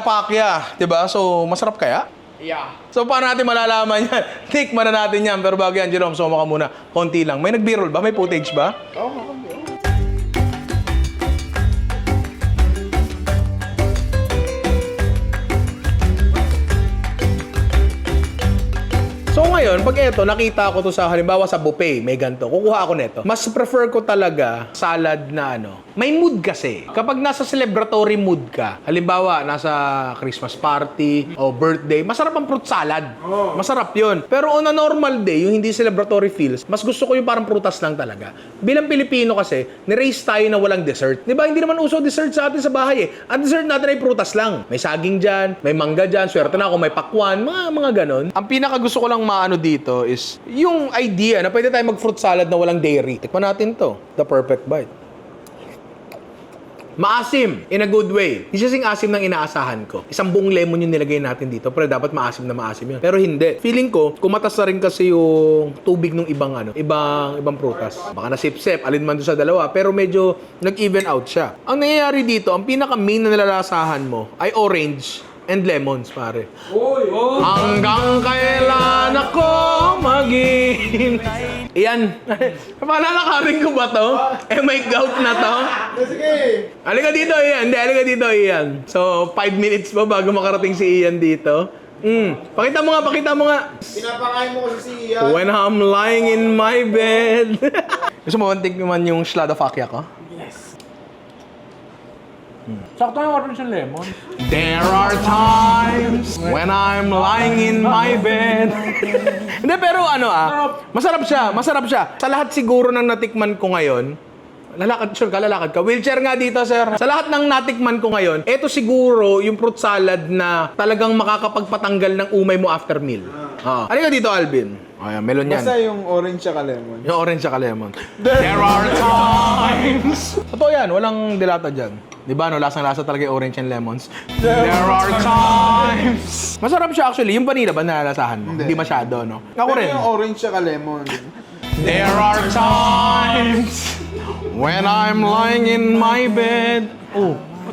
Pakya. Di ba? So, masarap kaya? Yeah. So, paano natin malalaman yan? Tikman na natin yan. Pero bago yan, Jerome, soma ka muna. Konti lang. May nag-b-roll ba? May footage ba? So ngayon, pag eto, nakita ko to sa halimbawa sa buffet, may ganito, kukuha ako neto. Mas prefer ko talaga salad na may mood kasi. Kapag nasa celebratory mood ka, halimbawa, nasa Christmas party o birthday, masarap ang fruit salad. Masarap yun. Pero on a normal day, yung hindi celebratory feels, mas gusto ko yung parang prutas lang talaga. Bilang Pilipino kasi, ni-raise tayo na walang dessert. Di ba? Hindi naman uso dessert sa atin sa bahay eh. Ang dessert natin ay prutas lang. May saging dyan, may mangga dyan, swerte na ako, may pakwan, mga ganon. Ang pinaka gusto ko lang maano dito is yung idea na pwede tayo mag-fruit salad na walang dairy. Tikman natin to. The perfect bite. Maasim, in a good way. Hindi siya sing asim ng inaasahan ko. Isang buong lemon yung nilagay natin dito, pero dapat maasim na maasim yun. Pero hindi. Feeling ko, kumatas na rin kasi yung tubig ng ibang prutas. Baka nasip-sip, alin man doon sa dalawa, pero medyo nag-even out siya. Ang nangyayari dito, ang pinaka-main na nilalasahan mo ay orange and lemons, pare. Hanggang kailan ako maghihintay. Iyan. Palalakarin ko ba to? May gout na to? Sige! Halika dito, Ian. Hindi, halika dito, Ian. So, 5 minutes pa bago makarating si Ian dito. Pakita mo nga. Pinapakain mo kasi si Ian. When I'm lying in my bed. Gusto mo bantig naman yung Slada Pakya ko? Sakto yung orange and lemon. There are times when I'm lying in my bed. Hindi, pero masarap siya. Sa lahat siguro ng natikman ko ngayon, lalakad ka. Wheelchair nga dito, sir. Sa lahat ng natikman ko ngayon, eto siguro yung fruit salad na talagang makakapagpatanggal ng umay mo after meal. Halika dito, Alvin. Ayan, melon yan. Basta yung orange siya lemon. Yung orange at lemon. There are times. Totoo yan, walang dilata dyan. Di ba, lasang-lasa talaga yung orange and lemons. There are times. Masarap siya actually. Yung vanilla ba nalalasahan mo? Hindi masyado, no? Ako Pero rin. yung orange siya lemon. There are times when I'm lying in my bed.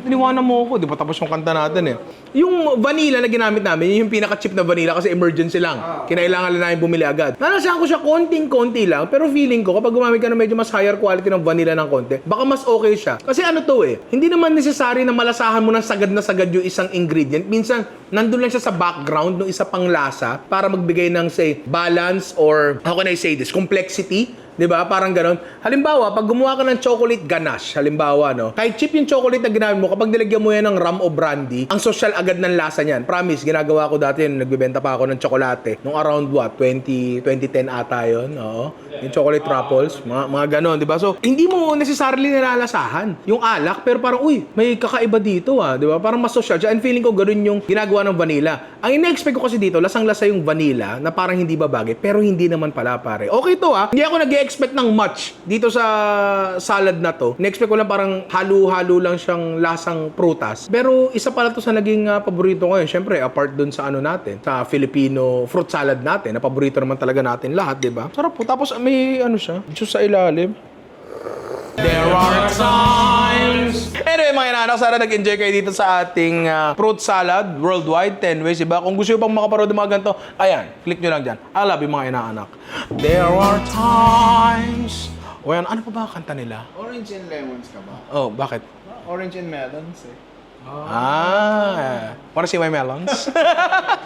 Ba't iniwanan mo ako? Di ba tapos yung kanta natin eh. Yung vanilla na ginamit namin, yun yung pinaka-cheap na vanilla kasi emergency lang. Kinailangan lang namin bumili agad. Nalasahan ko siya konting-konti lang, pero feeling ko kapag gumamit ka ng medyo mas higher quality ng vanilla ng konti, baka mas okay siya. Kasi ano to eh, hindi naman necessary na malasahan mo ng sagad na sagad yung isang ingredient. Minsan, nandun lang siya sa background ng isa pang lasa para magbigay ng say, balance or, how can I say this, complexity. 'Di ba? Parang gano'n. Halimbawa, pag gumawa ka ng chocolate ganache, halimbawa, no? Kahit cheap yung chocolate na ginamit mo, kapag nilagyan mo yan ng rum o brandy, ang social agad ng lasa niyan. Promise, ginagawa ko dati yun, nagbebenta pa ako ng tsokolate. Nung around what? 2010 ata yun. Oo. Yung chocolate truffles, mga gano'n, 'di ba? So, hindi mo necessarily nilalasahan yung alak, pero parang, uy, may kakaiba dito, 'di ba? Parang mas social siya. And feeling ko gano'n yung ginagawa ng vanilla. Ang ina-expect ko kasi dito, lasang-lasa yung vanilla na parang hindi babagay, pero hindi naman pala, pare. Okay to, Hindi ako nag-expect ng much dito sa salad na to. Na-expect ko lang parang halo-halo lang siyang lasang prutas. Pero isa pala to sa naging paborito ko ngayon. Siyempre, apart dun sa ano natin, sa Filipino fruit salad natin, na paborito naman talaga natin lahat, di ba? Sarap po. Tapos may ano siya, juice sa ilalim. There are times. Anyway, mga inanak, sana nag-enjoy kayo dito sa ating fruit salad worldwide 10 ways, diba? Kung gusto nyo pang makaparoon ng mga ganito, ayan, click nyo lang dyan. I love you, mga inaanak. There are times. O yan, ano pa ba ang kanta nila? Orange and lemons ka ba? Oh, bakit? Orange and melons eh. Wanna see my melons?